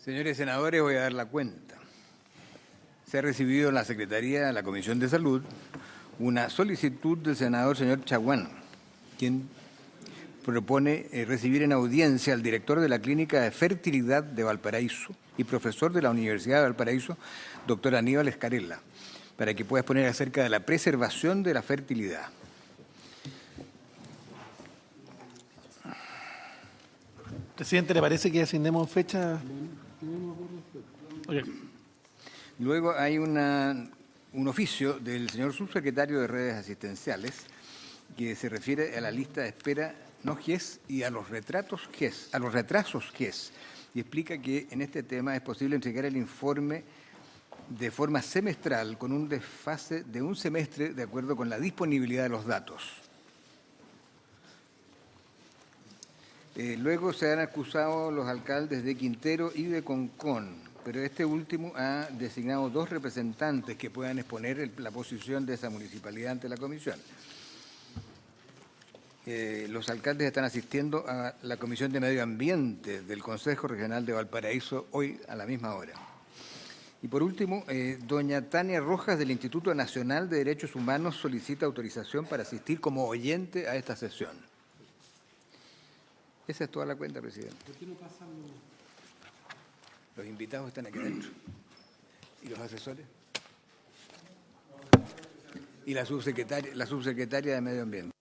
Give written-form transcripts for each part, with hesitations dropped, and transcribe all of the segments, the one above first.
Señores senadores, voy a dar la cuenta. Se ha recibido en la Secretaría de la Comisión de Salud una solicitud del senador señor Chaguán, quien propone recibir en audiencia al director de la Clínica de Fertilidad de Valparaíso y profesor de la Universidad de Valparaíso, doctor Aníbal Escarella, para que pueda exponer acerca de la preservación de la fertilidad. Presidente, ¿le parece que asignemos fecha? Okay. Luego hay un oficio del señor subsecretario de Redes Asistenciales que se refiere a la lista de espera no GES y a los retrasos GES, y explica que en este tema es posible entregar el informe de forma semestral con un desfase de un semestre de acuerdo con la disponibilidad de los datos. Luego se han acusado los alcaldes de Quintero y de Concón, pero este último ha designado 2 representantes que puedan exponer la posición de esa municipalidad ante la comisión. Los alcaldes están asistiendo a la Comisión de Medio Ambiente del Consejo Regional de Valparaíso hoy a la misma hora. Y por último, doña Tania Rojas del Instituto Nacional de Derechos Humanos solicita autorización para asistir como oyente a esta sesión. Esa es toda la cuenta, presidente. ¿Por qué no pasan Los invitados están aquí adentro. ¿Y los asesores? Y la subsecretaria de Medio Ambiente.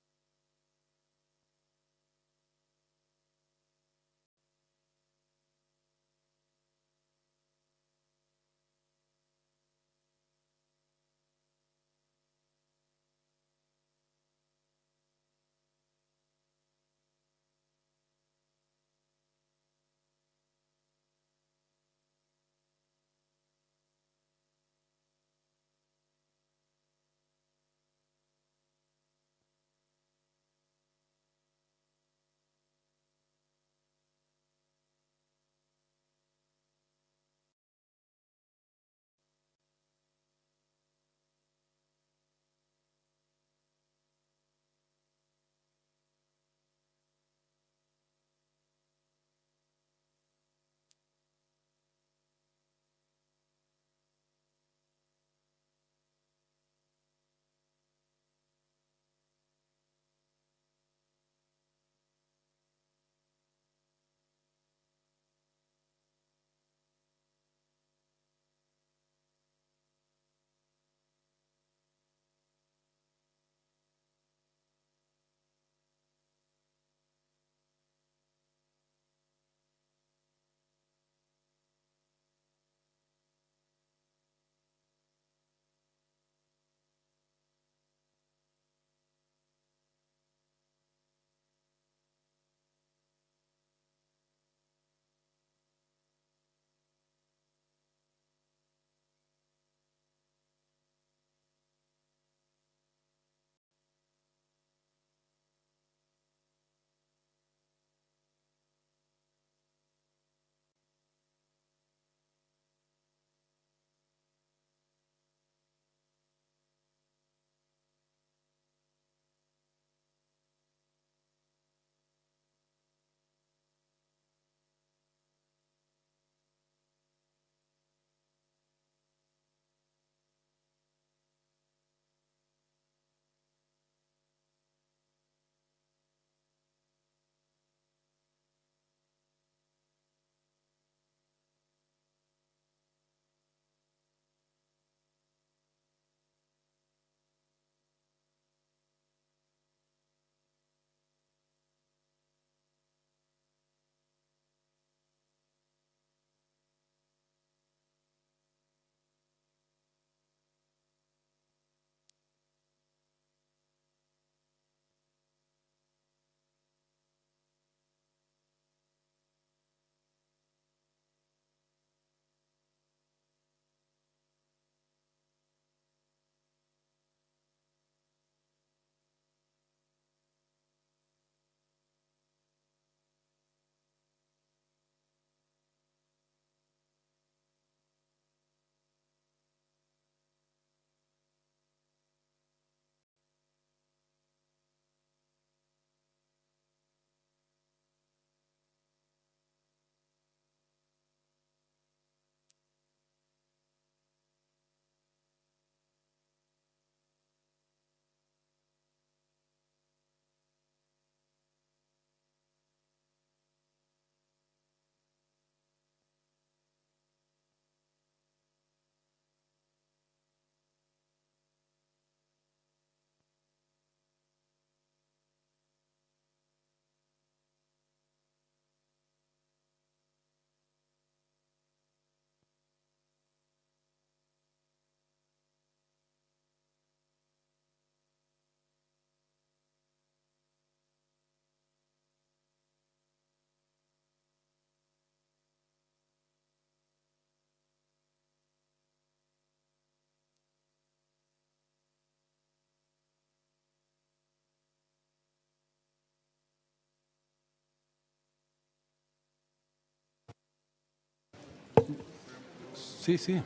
Sí, sí.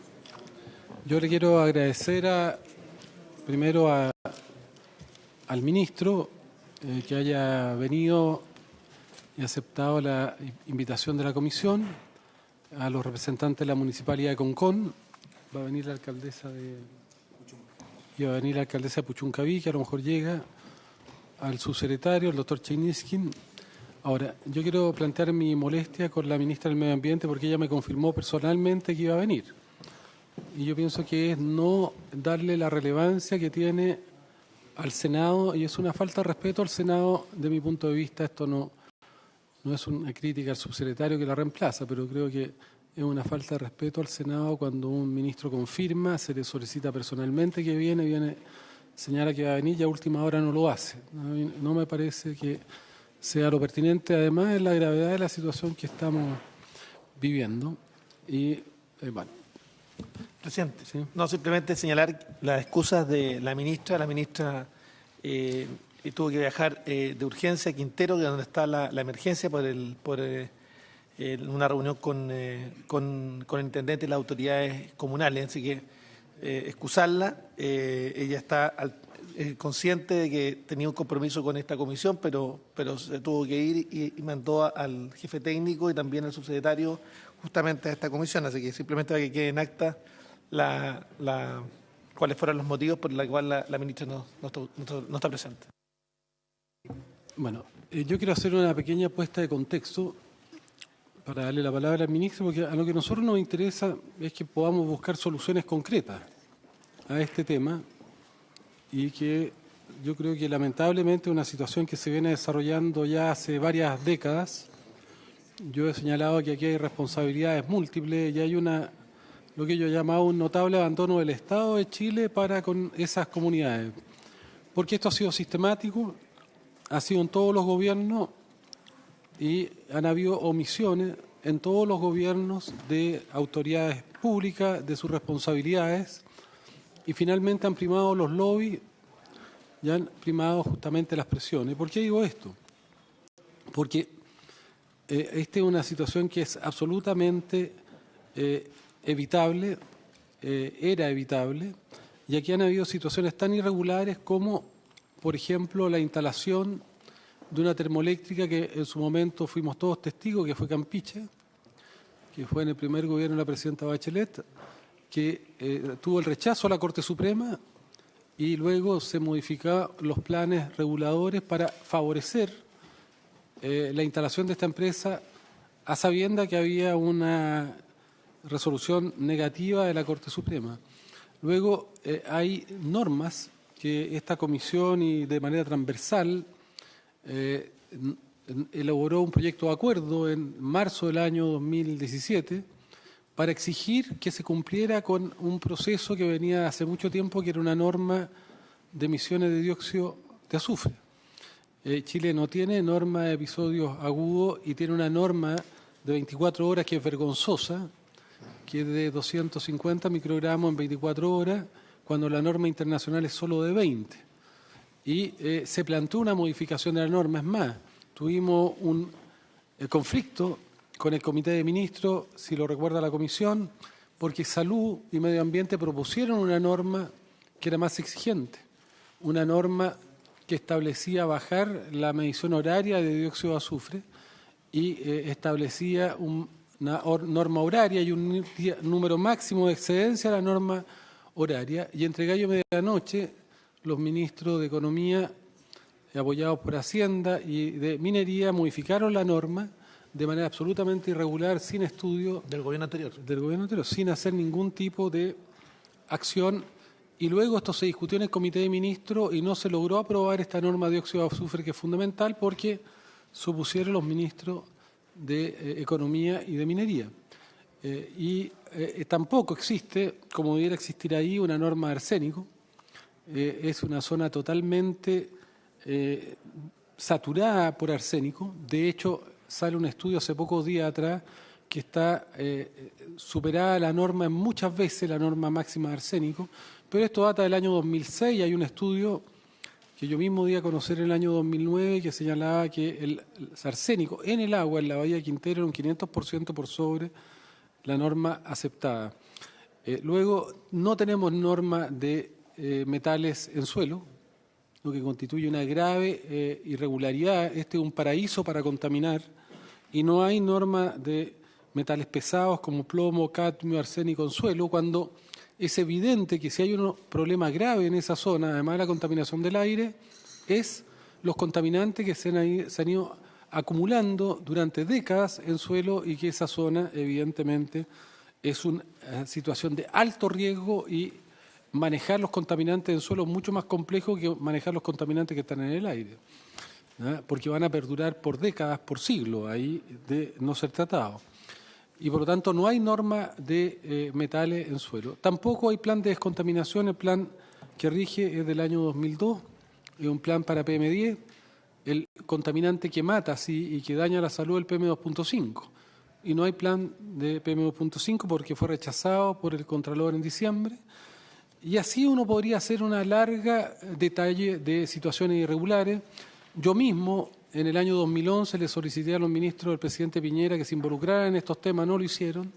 Yo le quiero agradecer primero al ministro que haya venido y aceptado la invitación de la comisión, a los representantes de la Municipalidad de Concón. Va a venir la alcaldesa de Puchuncaví, que a lo mejor llega, al subsecretario, el doctor Chainiskin. Ahora, yo quiero plantear mi molestia con la ministra del Medio Ambiente porque ella me confirmó personalmente que iba a venir. Y yo pienso que es no darle la relevancia que tiene al Senado, y es una falta de respeto al Senado de mi punto de vista. Esto no es una crítica al subsecretario que la reemplaza, pero creo que es una falta de respeto al Senado cuando un ministro confirma, se le solicita personalmente que viene, señala que va a venir y a última hora no lo hace. No me parece que sea lo pertinente, además de la gravedad de la situación que estamos viviendo. Y bueno. Presidente, Sí. no, simplemente señalar las excusas de la ministra. La ministra tuvo que viajar de urgencia a Quintero, de donde está la emergencia, por una reunión con el intendente y las autoridades comunales. Así que excusarla. Ella está consciente de que tenía un compromiso con esta comisión, pero se tuvo que ir y mandó al jefe técnico y también al subsecretario justamente a esta comisión. Así que simplemente para que quede en acta cuáles fueron los motivos por los cuales la ministra no está presente. Bueno, yo quiero hacer una pequeña puesta de contexto para darle la palabra al ministro, porque a lo que a nosotros nos interesa es que podamos buscar soluciones concretas a este tema, y que yo creo que lamentablemente es una situación que se viene desarrollando ya hace varias décadas. Yo he señalado que aquí hay responsabilidades múltiples y hay lo que yo he llamado un notable abandono del Estado de Chile para con esas comunidades. Porque esto ha sido sistemático, ha sido en todos los gobiernos y han habido omisiones en todos los gobiernos de autoridades públicas, de sus responsabilidades, y finalmente han primado los lobbies y han primado justamente las presiones. ¿Por qué digo esto? Porque esta es una situación que es absolutamente evitable, era evitable, y aquí han habido situaciones tan irregulares como, por ejemplo, la instalación de una termoeléctrica que en su momento fuimos todos testigos, que fue Campiche, que fue en el primer gobierno de la presidenta Bachelet, que tuvo el rechazo a la Corte Suprema y luego se modificaron los planes reguladores para favorecer la instalación de esta empresa a sabienda que había una resolución negativa de la Corte Suprema. Luego hay normas que esta comisión y de manera transversal elaboró un proyecto de acuerdo en marzo del año 2017 para exigir que se cumpliera con un proceso que venía hace mucho tiempo, que era una norma de emisiones de dióxido de azufre. Chile no tiene norma de episodios agudos y tiene una norma de 24 horas que es vergonzosa, que es de 250 microgramos en 24 horas, cuando la norma internacional es solo de 20. Y se planteó una modificación de la norma. Es más, tuvimos un conflicto con el Comité de Ministros, si lo recuerda la Comisión, porque Salud y Medio Ambiente propusieron una norma que era más exigente, una norma que establecía bajar la medición horaria de dióxido de azufre y establecía una norma horaria y un número máximo de excedencia a la norma horaria. Y entre gallo y medianoche, los ministros de Economía, apoyados por Hacienda y de Minería, modificaron la norma de manera absolutamente irregular, sin estudio Del gobierno anterior. Sin hacer ningún tipo de acción. Y luego esto se discutió en el Comité de Ministros y no se logró aprobar esta norma de dióxido de azufre, que es fundamental, porque se opusieron los ministros de Economía y de Minería. Tampoco existe, como debiera existir ahí, una norma de arsénico. Es una zona totalmente saturada por arsénico. De hecho, sale un estudio hace pocos días atrás que está superada la norma en muchas veces, la norma máxima de arsénico, pero esto data del año 2006. Hay un estudio que yo mismo di a conocer en el año 2009 que señalaba que el arsénico en el agua en la bahía de Quintero era un 500% por sobre la norma aceptada. Luego, no tenemos norma de metales en suelo, lo que constituye una grave irregularidad. Este es un paraíso para contaminar y no hay norma de metales pesados como plomo, cadmio, arsénico en suelo, cuando es evidente que si hay un problema grave en esa zona, además de la contaminación del aire, es los contaminantes que se han ido acumulando durante décadas en suelo y que esa zona evidentemente es una situación de alto riesgo y manejar los contaminantes en suelo es mucho más complejo que manejar los contaminantes que están en el aire, ¿no? Porque van a perdurar por décadas, por siglos, ahí de no ser tratados. Y por lo tanto no hay norma de metales en suelo. Tampoco hay plan de descontaminación. El plan que rige es del año 2002, es un plan para PM10. El contaminante que mata y que daña la salud es el PM2.5. Y no hay plan de PM2.5 porque fue rechazado por el Contralor en diciembre. Y así uno podría hacer una larga detalle de situaciones irregulares. Yo mismo, en el año 2011, le solicité a los ministros del presidente Piñera que se involucraran en estos temas, no lo hicieron.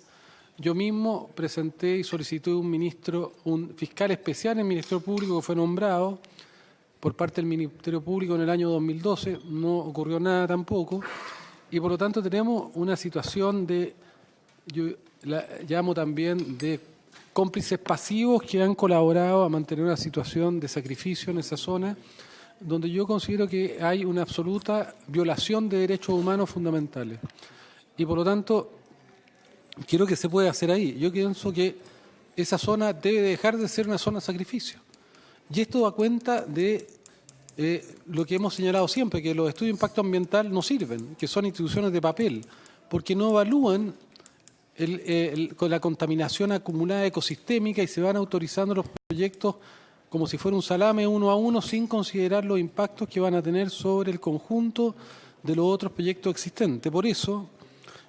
Yo mismo presenté y solicité un fiscal especial en el Ministerio Público que fue nombrado por parte del Ministerio Público en el año 2012, no ocurrió nada tampoco, y por lo tanto tenemos una situación yo la llamo también de cómplices pasivos que han colaborado a mantener una situación de sacrificio en esa zona, donde yo considero que hay una absoluta violación de derechos humanos fundamentales. Y por lo tanto, quiero que se pueda hacer ahí. Yo pienso que esa zona debe dejar de ser una zona de sacrificio. Y esto da cuenta de lo que hemos señalado siempre, que los estudios de impacto ambiental no sirven, que son instituciones de papel, porque no evalúan con la contaminación acumulada ecosistémica y se van autorizando los proyectos como si fuera un salame uno a uno, sin considerar los impactos que van a tener sobre el conjunto de los otros proyectos existentes. Por eso,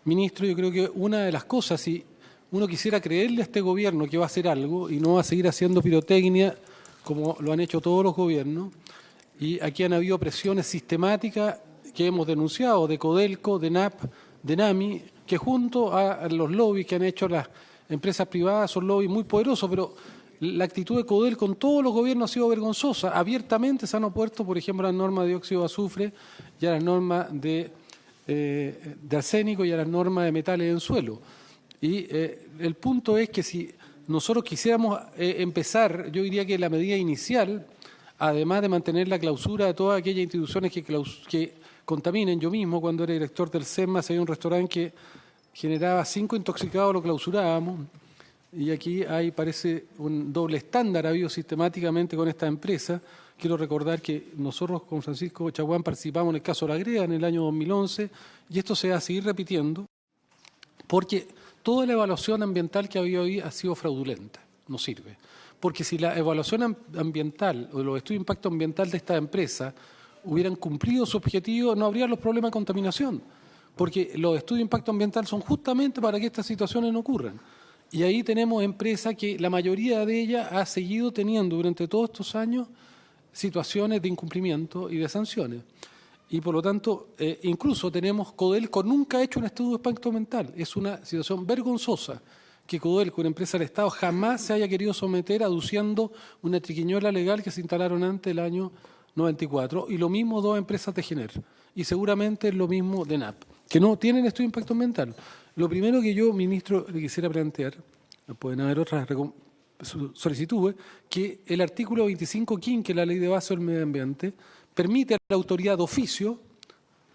ministro, yo creo que una de las cosas, si uno quisiera creerle a este gobierno que va a hacer algo y no va a seguir haciendo pirotecnia como lo han hecho todos los gobiernos, y aquí han habido presiones sistemáticas que hemos denunciado de Codelco, de NAP, de NAMI, que junto a los lobbies que han hecho las empresas privadas son lobbies muy poderosos, pero la actitud de Codelco con todos los gobiernos ha sido vergonzosa. Abiertamente se han opuesto, por ejemplo, a las normas de dióxido de azufre y a las normas de arsénico y a las normas de metales en suelo. Y el punto es que si nosotros quisiéramos empezar, yo diría que la medida inicial, además de mantener la clausura de todas aquellas instituciones que contaminen, yo mismo cuando era director del SEMA, había un restaurante que generaba 5 intoxicados, lo clausurábamos. Y aquí parece un doble estándar ha habido sistemáticamente con esta empresa. Quiero recordar que nosotros con Francisco Chaguán participamos en el caso La Greda en el año 2011 y esto se va a seguir repitiendo porque toda la evaluación ambiental que ha habido ahí ha sido fraudulenta, no sirve. Porque si la evaluación ambiental o los estudios de impacto ambiental de esta empresa hubieran cumplido su objetivo, no habría los problemas de contaminación, porque los estudios de impacto ambiental son justamente para que estas situaciones no ocurran. Y ahí tenemos empresas que la mayoría de ellas ha seguido teniendo durante todos estos años situaciones de incumplimiento y de sanciones. Y por lo tanto, incluso tenemos Codelco nunca ha hecho un estudio de impacto ambiental. Es una situación vergonzosa que Codelco, una empresa del Estado, jamás se haya querido someter aduciendo una triquiñuela legal que se instalaron antes del año 94. Y lo mismo dos empresas de Gener. Y seguramente lo mismo de NAP, que no tienen estudio de impacto ambiental. Lo primero que yo, ministro, le quisiera plantear, pueden haber otras solicitudes, que el artículo 25 quinque de la Ley de Base del Medio Ambiente permite a la autoridad de oficio,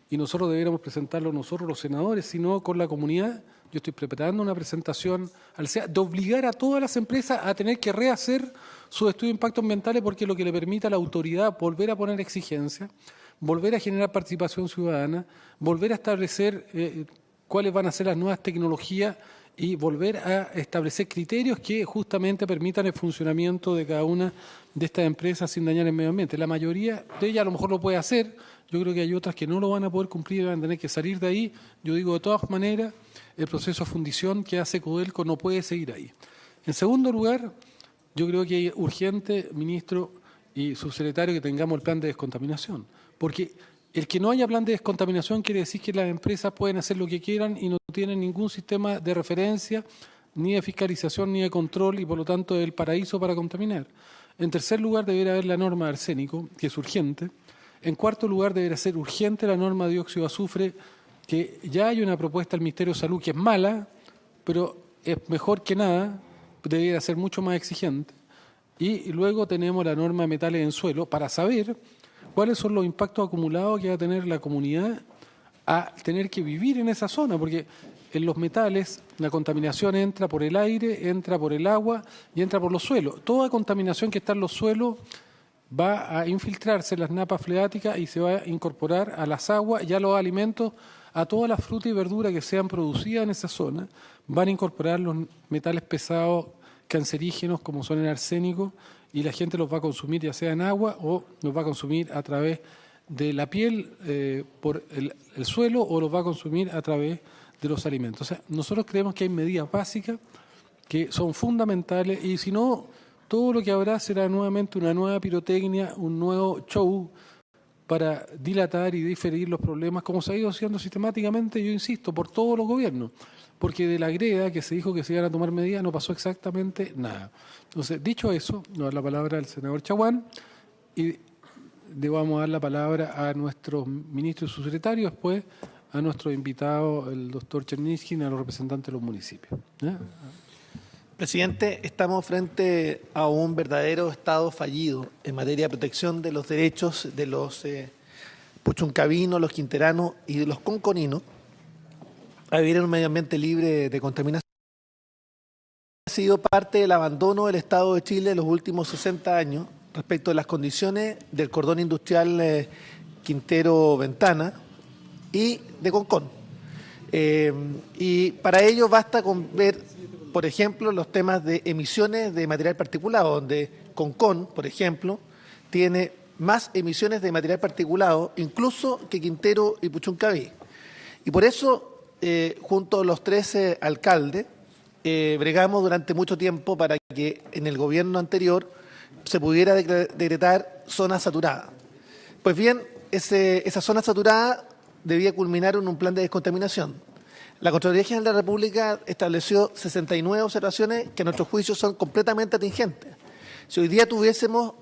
y nosotros deberíamos presentarlo nosotros los senadores, sino con la comunidad. Yo estoy preparando una presentación de obligar a todas las empresas a tener que rehacer sus estudios de impacto ambientales porque lo que le permite a la autoridad volver a poner exigencias, volver a generar participación ciudadana, volver a establecer cuáles van a ser las nuevas tecnologías y volver a establecer criterios que justamente permitan el funcionamiento de cada una de estas empresas sin dañar el medio ambiente. La mayoría de ellas a lo mejor lo puede hacer, yo creo que hay otras que no lo van a poder cumplir y van a tener que salir de ahí. Yo digo, de todas maneras, el proceso de fundición que hace Codelco no puede seguir ahí. En segundo lugar, yo creo que es urgente, ministro y subsecretario, que tengamos el plan de descontaminación, porque El que no haya plan de descontaminación quiere decir que las empresas pueden hacer lo que quieran y no tienen ningún sistema de referencia, ni de fiscalización, ni de control, y por lo tanto es el paraíso para contaminar. En tercer lugar, debería haber la norma de arsénico, que es urgente. En cuarto lugar, debería ser urgente la norma de dióxido de azufre, que ya hay una propuesta del Ministerio de Salud que es mala, pero es mejor que nada, debería ser mucho más exigente. Y luego tenemos la norma de metales en suelo para saber cuáles son los impactos acumulados que va a tener la comunidad a tener que vivir en esa zona, porque en los metales la contaminación entra por el aire, entra por el agua y entra por los suelos. Toda contaminación que está en los suelos va a infiltrarse en las napas freáticas y se va a incorporar a las aguas y a los alimentos, a todas las frutas y verduras que sean producidas en esa zona. Van a incorporar los metales pesados cancerígenos como son el arsénico, y la gente los va a consumir ya sea en agua o los va a consumir a través de la piel por el suelo, o los va a consumir a través de los alimentos. O sea, nosotros creemos que hay medidas básicas que son fundamentales, y si no, todo lo que habrá será nuevamente una nueva pirotecnia, un nuevo show para dilatar y diferir los problemas, como se ha ido haciendo sistemáticamente, yo insisto, por todos los gobiernos, porque de la greda que se dijo que se iban a tomar medidas no pasó exactamente nada. Entonces, dicho eso, nos da la palabra al senador Chaguán y le vamos a dar la palabra a nuestros ministros y subsecretarios, después a nuestro invitado, el doctor Cherninsky, y a los representantes de los municipios. Presidente, estamos frente a un verdadero Estado fallido en materia de protección de los derechos de los puchuncavinos, los quinteranos y de los conconinos a vivir en un medio ambiente libre de contaminación. Ha sido parte del abandono del Estado de Chile en los últimos 60 años respecto de las condiciones del cordón industrial Quintero Ventana y de Concón. Y para ello basta con ver, por ejemplo, los temas de emisiones de material particulado, donde Concón, por ejemplo, tiene más emisiones de material particulado incluso que Quintero y Puchuncaví. Y por eso, junto a los 13 alcaldes, bregamos durante mucho tiempo para que en el gobierno anterior se pudiera decretar zona saturada. Pues bien, esa zona saturada debía culminar en un plan de descontaminación. La Contraloría General de la República estableció 69 observaciones que a nuestro juicio son completamente atingentes. Si hoy día tuviésemos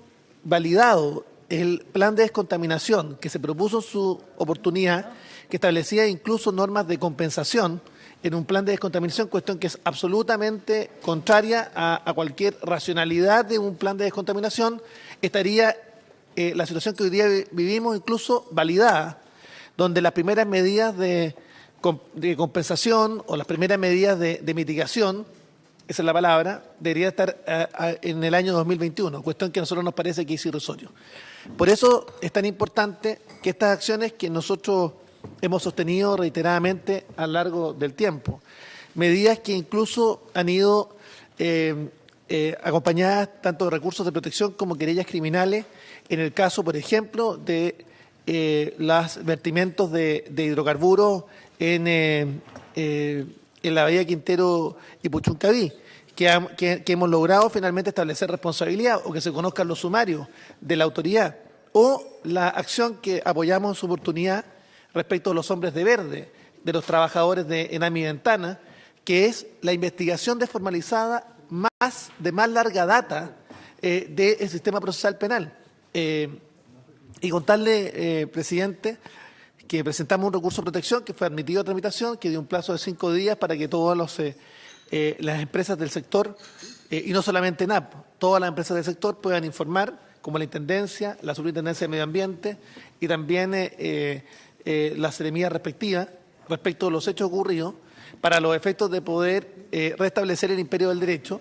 validado el plan de descontaminación que se propuso en su oportunidad, que establecía incluso normas de compensación en un plan de descontaminación, cuestión que es absolutamente contraria a cualquier racionalidad de un plan de descontaminación, estaría la situación que hoy día vivimos incluso validada, donde las primeras medidas de compensación o las primeras medidas de mitigación, esa es la palabra, debería estar en el año 2021, cuestión que a nosotros nos parece que es irrisorio. Por eso es tan importante que estas acciones que nosotros hemos sostenido reiteradamente a lo largo del tiempo, medidas que incluso han ido acompañadas tanto de recursos de protección como querellas criminales, en el caso, por ejemplo, de los vertimientos de hidrocarburos en la bahía Quintero y Puchuncaví, que hemos logrado finalmente establecer responsabilidad o que se conozcan los sumarios de la autoridad, o la acción que apoyamos en su oportunidad respecto a los hombres de verde, de los trabajadores de Enami Ventana, que es la investigación desformalizada de más larga data del sistema procesal penal. Y contarle, presidente, que presentamos un recurso de protección que fue admitido a tramitación, que dio un plazo de 5 días para que todas las empresas del sector, y no solamente NAP, todas las empresas del sector puedan informar, como la Intendencia, la Superintendencia de Medio Ambiente y también la seremía respectiva, respecto de los hechos ocurridos, para los efectos de poder restablecer el imperio del derecho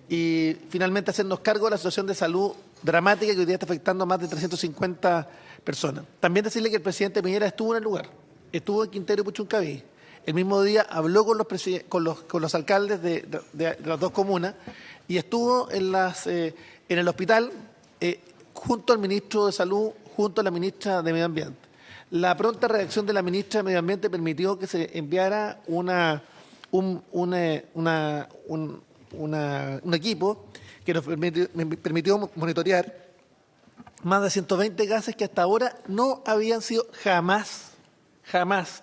y finalmente hacernos cargo de la situación de salud dramática que hoy día está afectando a más de 350 personas. También decirle que el presidente Piñera estuvo en el lugar, estuvo en Quintero y Puchuncaví. El mismo día habló con los alcaldes de las dos comunas y estuvo en el hospital junto al ministro de Salud, junto a la ministra de Medio Ambiente. La pronta reacción de la ministra de Medio Ambiente permitió que se enviara un equipo que nos permitió monitorear más de 120 gases que hasta ahora no habían sido jamás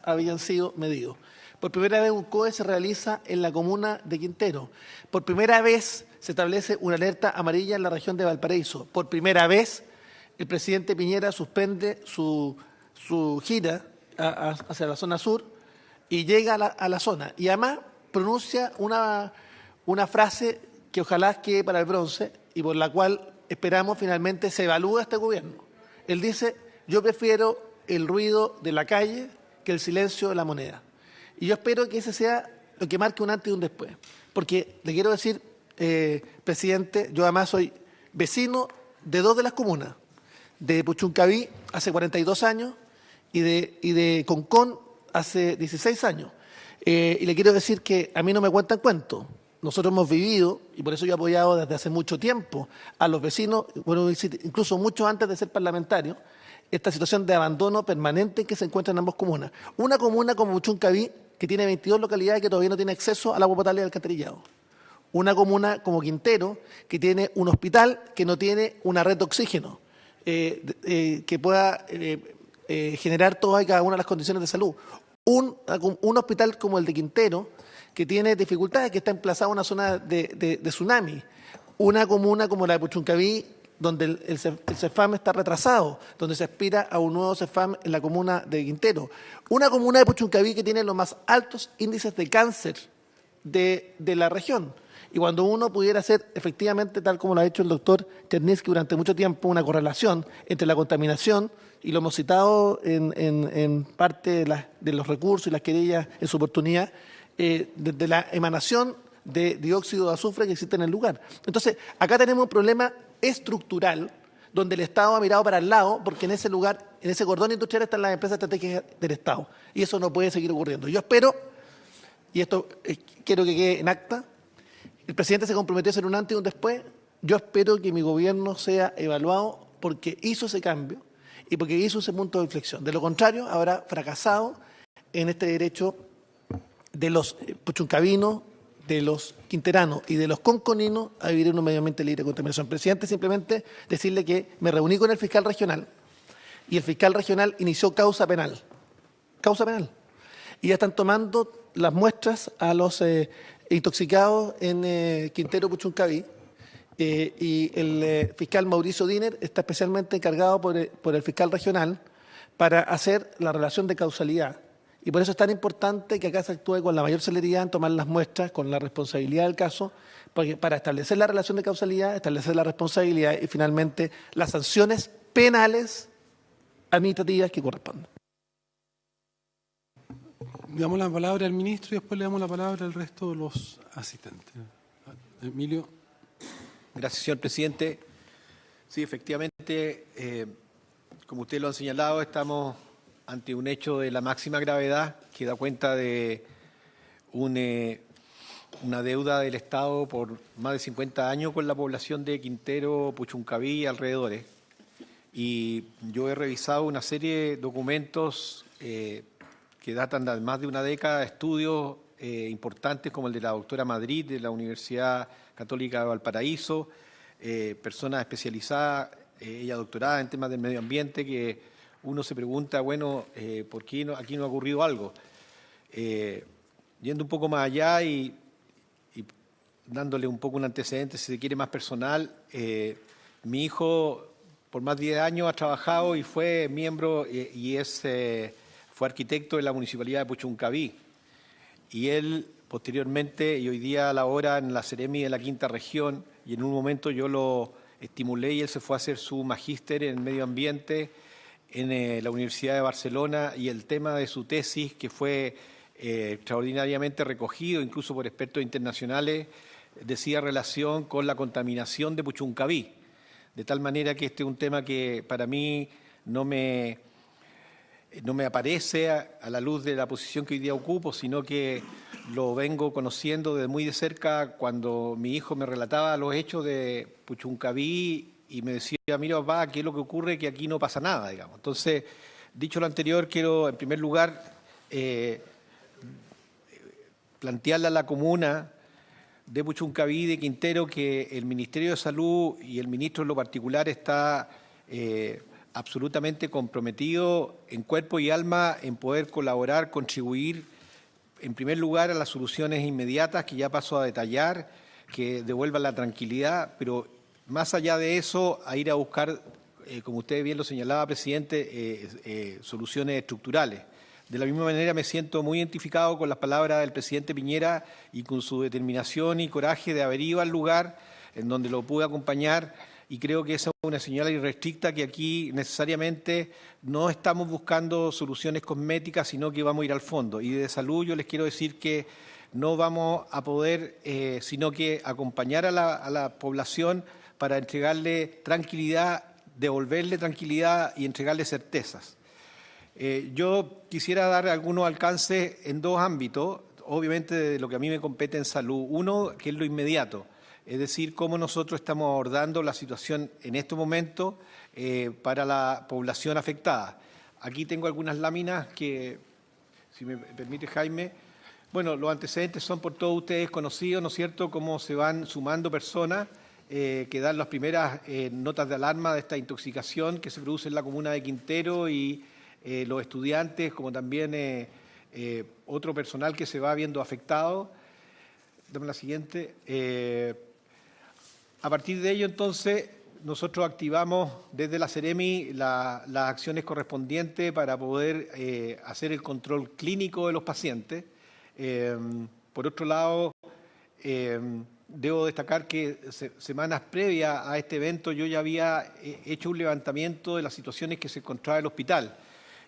habían sido medidos. Por primera vez un COE se realiza en la comuna de Quintero. Por primera vez se establece una alerta amarilla en la región de Valparaíso. Por primera vez el presidente Piñera suspende su gira hacia la zona sur y llega a la zona. Y además pronuncia una frase que ojalá quede para el bronce y por la cual esperamos finalmente se evalúe este gobierno. Él dice, yo prefiero el ruido de la calle que el silencio de la moneda. Y yo espero que ese sea lo que marque un antes y un después. Porque le quiero decir, presidente, yo además soy vecino de dos de las comunas, de Puchuncaví hace 42 años y de Concón hace 16 años. Y le quiero decir que a mí no me cuentan cuentos. Nosotros hemos vivido, y por eso yo he apoyado desde hace mucho tiempo a los vecinos, bueno, incluso mucho antes de ser parlamentario, esta situación de abandono permanente en que se encuentran ambas comunas. Una comuna como Puchuncaví, que tiene 22 localidades que todavía no tiene acceso al agua potable y al alcantarillado. Una comuna como Quintero, que tiene un hospital que no tiene una red de oxígeno, que pueda generar todas y cada una de las condiciones de salud. Un hospital como el de Quintero, que tiene dificultades, que está emplazado en una zona de tsunami. Una comuna como la de Puchuncaví, donde el CEFAM está retrasado, donde se aspira a un nuevo CEFAM en la comuna de Quintero. Una comuna de Puchuncaví que tiene los más altos índices de cáncer de la región. Y cuando uno pudiera hacer efectivamente, tal como lo ha hecho el doctor Cherninsky durante mucho tiempo, una correlación entre la contaminación, y lo hemos citado en parte de los recursos y las querellas en su oportunidad, de la emanación de dióxido de azufre que existe en el lugar. Entonces, acá tenemos un problema estructural donde el Estado ha mirado para el lado, porque en ese lugar, en ese cordón industrial están las empresas estratégicas del Estado. Y eso no puede seguir ocurriendo. Yo espero, y esto quiero que quede en acta, el presidente se comprometió a hacer un antes y un después. Yo espero que mi gobierno sea evaluado porque hizo ese cambio y porque hizo ese punto de inflexión. De lo contrario, habrá fracasado en este derecho de los puchuncavinos, de los quinteranos y de los conconinos a vivir en un medio ambiente libre de contaminación. Presidente, simplemente decirle que me reuní con el fiscal regional y el fiscal regional inició causa penal. Causa penal. Y ya están tomando las muestras a los intoxicados en Quintero Puchuncaví. Y el fiscal Mauricio Diner está especialmente encargado por el fiscal regional para hacer la relación de causalidad. Y por eso es tan importante que acá se actúe con la mayor celeridad en tomar las muestras, con la responsabilidad del caso, para establecer la relación de causalidad, establecer la responsabilidad y finalmente las sanciones penales administrativas que correspondan. Le damos la palabra al ministro y después le damos la palabra al resto de los asistentes. Emilio. Gracias, señor presidente. Sí, efectivamente, como ustedes lo han señalado, estamos ante un hecho de la máxima gravedad que da cuenta de una deuda del Estado por más de 50 años con la población de Quintero, Puchuncaví y alrededores. Y yo he revisado una serie de documentos que datan de más de una década, estudios importantes como el de la doctora Madrid de la Universidad Católica de Valparaíso, personas especializadas, ella doctorada en temas del medio ambiente, que uno se pregunta, bueno, ¿por qué aquí no ha ocurrido algo? Yendo un poco más allá y dándole un poco un antecedente, si se quiere, más personal, mi hijo por más de 10 años ha trabajado y fue miembro fue arquitecto de la Municipalidad de Puchuncaví. Y él posteriormente, y hoy día labora en la Seremi de la Quinta Región, y en un momento yo lo estimulé y él se fue a hacer su magíster en medio ambiente en la Universidad de Barcelona, y el tema de su tesis, que fue extraordinariamente recogido incluso por expertos internacionales, decía relación con la contaminación de Puchuncaví. De tal manera que este es un tema que para mí no me aparece a la luz de la posición que hoy día ocupo, sino que lo vengo conociendo desde muy de cerca cuando mi hijo me relataba los hechos de Puchuncaví y me decía, mira papá, ¿qué es lo que ocurre? Que aquí no pasa nada, digamos. Entonces, dicho lo anterior, quiero en primer lugar plantearle a la comuna de Puchuncaví, de Quintero, que el Ministerio de Salud y el ministro en lo particular está absolutamente comprometido en cuerpo y alma en poder colaborar, contribuir, en primer lugar, a las soluciones inmediatas que ya paso a detallar, que devuelvan la tranquilidad, pero más allá de eso, a ir a buscar, como usted bien lo señalaba, presidente, soluciones estructurales. De la misma manera me siento muy identificado con las palabras del presidente Piñera y con su determinación y coraje de haber ido al lugar en donde lo pude acompañar, y creo que esa es una señal irrestricta que aquí necesariamente no estamos buscando soluciones cosméticas, sino que vamos a ir al fondo. Y de salud yo les quiero decir que no vamos a poder, sino que acompañar a la población para entregarle tranquilidad, devolverle tranquilidad y entregarle certezas. Yo quisiera dar algunos alcances en dos ámbitos, obviamente de lo que a mí me compete en salud. Uno, que es lo inmediato, es decir, cómo nosotros estamos abordando la situación en este momento para la población afectada. Aquí tengo algunas láminas que, si me permite Jaime, bueno, los antecedentes son por todos ustedes conocidos, ¿no es cierto?, cómo se van sumando personas que dan las primeras notas de alarma de esta intoxicación que se produce en la comuna de Quintero y los estudiantes, como también otro personal que se va viendo afectado. Dame la siguiente. A partir de ello, entonces, nosotros activamos desde la Seremi las acciones correspondientes para poder hacer el control clínico de los pacientes. Por otro lado, debo destacar que semanas previas a este evento yo ya había hecho un levantamiento de las situaciones que se encontraba en el hospital.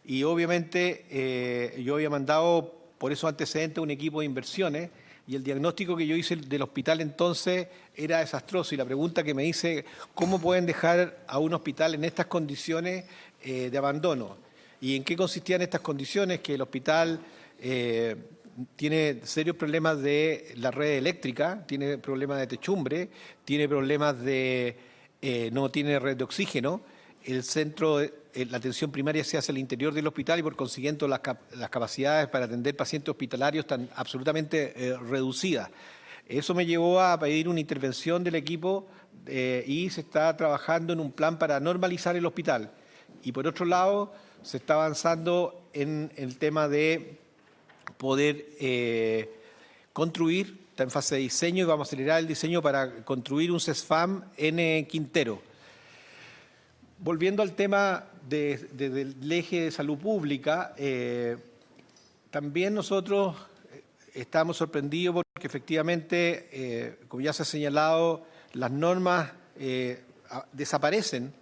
Y obviamente yo había mandado por esos antecedentes un equipo de inversiones y el diagnóstico que yo hice del hospital entonces era desastroso. Y la pregunta que me hice, ¿cómo pueden dejar a un hospital en estas condiciones de abandono? ¿Y en qué consistían estas condiciones? Que el hospital tiene serios problemas de la red eléctrica, tiene problemas de techumbre, tiene problemas de no tiene red de oxígeno. El centro, la atención primaria se hace al interior del hospital y por consiguiente las capacidades para atender pacientes hospitalarios están absolutamente reducidas. Eso me llevó a pedir una intervención del equipo y se está trabajando en un plan para normalizar el hospital. Y por otro lado, se está avanzando en el tema de poder construir, está en fase de diseño y vamos a acelerar el diseño para construir un CESFAM en Quintero. Volviendo al tema del eje de salud pública, también nosotros estamos sorprendidos porque efectivamente, como ya se ha señalado, las normas desaparecen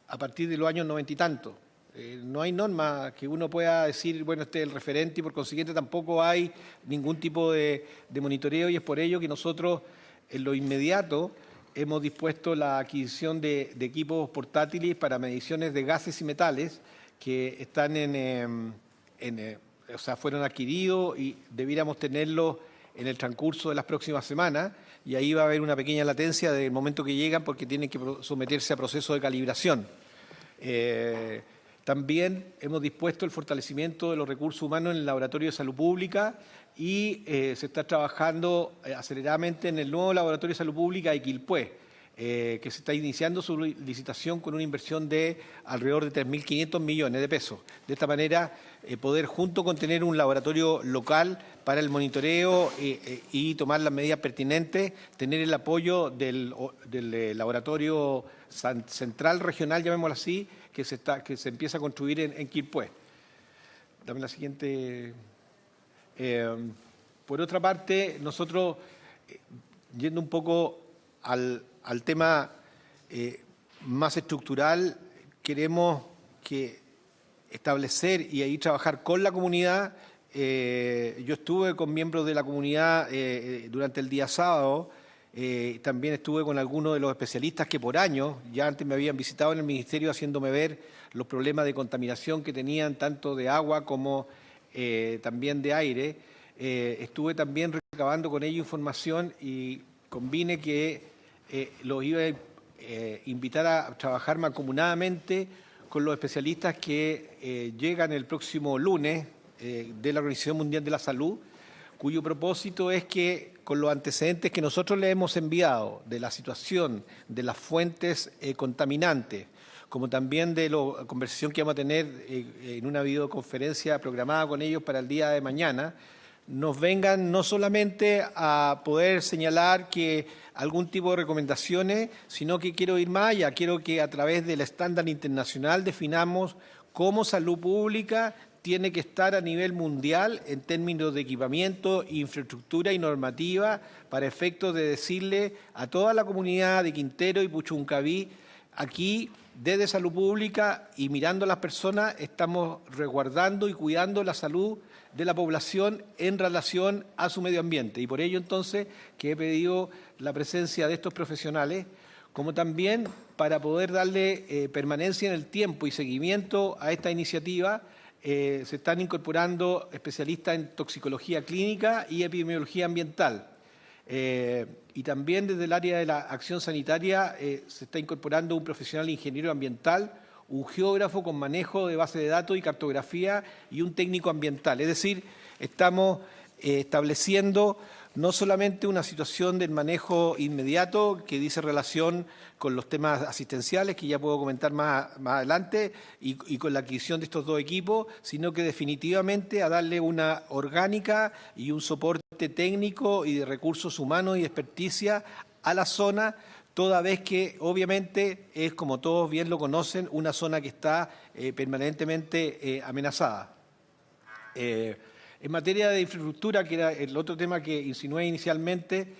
a partir de los años 90 y tantos. No hay norma que uno pueda decir, bueno, este es el referente y por consiguiente tampoco hay ningún tipo de monitoreo y es por ello que nosotros en lo inmediato hemos dispuesto la adquisición de equipos portátiles para mediciones de gases y metales que están o sea, fueron adquiridos y debiéramos tenerlos en el transcurso de las próximas semanas y ahí va a haber una pequeña latencia del momento que llegan porque tienen que someterse a procesos de calibración. También hemos dispuesto el fortalecimiento de los recursos humanos en el Laboratorio de Salud Pública y se está trabajando aceleradamente en el nuevo Laboratorio de Salud Pública de Quilpué, que se está iniciando su licitación con una inversión de alrededor de 3.500 millones de pesos. De esta manera, poder junto con tener un laboratorio local para el monitoreo y tomar las medidas pertinentes, tener el apoyo del laboratorio central regional, llamémoslo así, que se empieza a construir en Quilpué. Dame la siguiente. Por otra parte, nosotros, yendo un poco al tema más estructural, queremos establecer y ahí trabajar con la comunidad. Yo estuve con miembros de la comunidad durante el día sábado, también estuve con algunos de los especialistas que por años, ya antes me habían visitado en el Ministerio haciéndome ver los problemas de contaminación que tenían tanto de agua como también de aire. Estuve también recabando con ellos información y convine que los iba a invitar a trabajar mancomunadamente con los especialistas que llegan el próximo lunes de la Organización Mundial de la Salud, cuyo propósito es que con los antecedentes que nosotros le hemos enviado de la situación de las fuentes contaminantes, como también de la conversación que vamos a tener en una videoconferencia programada con ellos para el día de mañana, nos vengan no solamente a poder señalar que algún tipo de recomendaciones, sino que quiero ir más allá, quiero que a través del estándar internacional definamos cómo salud pública tiene que estar a nivel mundial en términos de equipamiento, infraestructura y normativa para efectos de decirle a toda la comunidad de Quintero y Puchuncaví, aquí desde salud pública y mirando a las personas estamos resguardando y cuidando la salud de la población en relación a su medio ambiente. Y por ello entonces que he pedido la presencia de estos profesionales, como también para poder darle permanencia en el tiempo y seguimiento a esta iniciativa, se están incorporando especialistas en toxicología clínica y epidemiología ambiental. Y también desde el área de la acción sanitaria se está incorporando un profesional ingeniero ambiental, un geógrafo con manejo de base de datos y cartografía y un técnico ambiental. Es decir, estamos estableciendo no solamente una situación del manejo inmediato que dice relación con los temas asistenciales, que ya puedo comentar más adelante, y con la adquisición de estos dos equipos, sino que definitivamente a darle una orgánica y un soporte técnico y de recursos humanos y de experticia a la zona, toda vez que obviamente es, como todos bien lo conocen, una zona que está permanentemente amenazada. En materia de infraestructura, que era el otro tema que insinué inicialmente,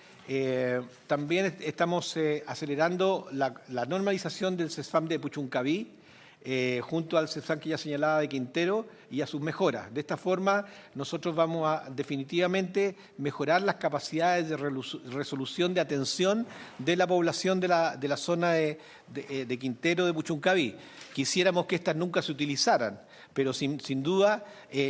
también estamos acelerando la normalización del CESFAM de Puchuncaví, junto al CESFAM que ya señalaba de Quintero y a sus mejoras. De esta forma, nosotros vamos a definitivamente mejorar las capacidades de resolución de atención de la población de la zona de Quintero, de Puchuncaví. Quisiéramos que estas nunca se utilizaran, pero sin duda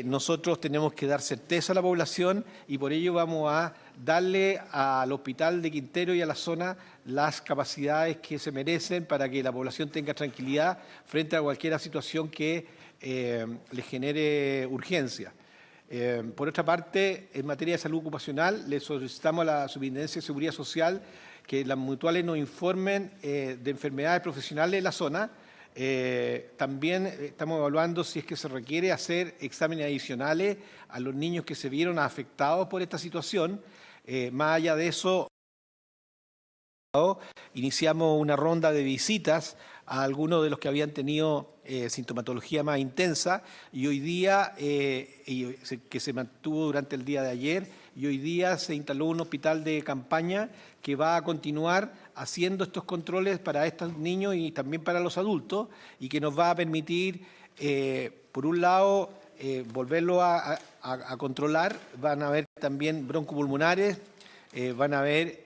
nosotros tenemos que dar certeza a la población y por ello vamos a darle al hospital de Quintero y a la zona las capacidades que se merecen para que la población tenga tranquilidad frente a cualquier situación que le genere urgencia. Por otra parte, en materia de salud ocupacional, le solicitamos a la Superintendencia de Seguridad Social que las mutuales nos informen de enfermedades profesionales en la zona. También estamos evaluando si es que se requiere hacer exámenes adicionales a los niños que se vieron afectados por esta situación. Más allá de eso, iniciamos una ronda de visitas a algunos de los que habían tenido sintomatología más intensa y hoy día, que se mantuvo durante el día de ayer, y hoy día se instaló un hospital de campaña que va a continuar haciendo estos controles para estos niños y también para los adultos y que nos va a permitir, por un lado, volverlo a controlar. Van a haber también broncopulmonares, van a haber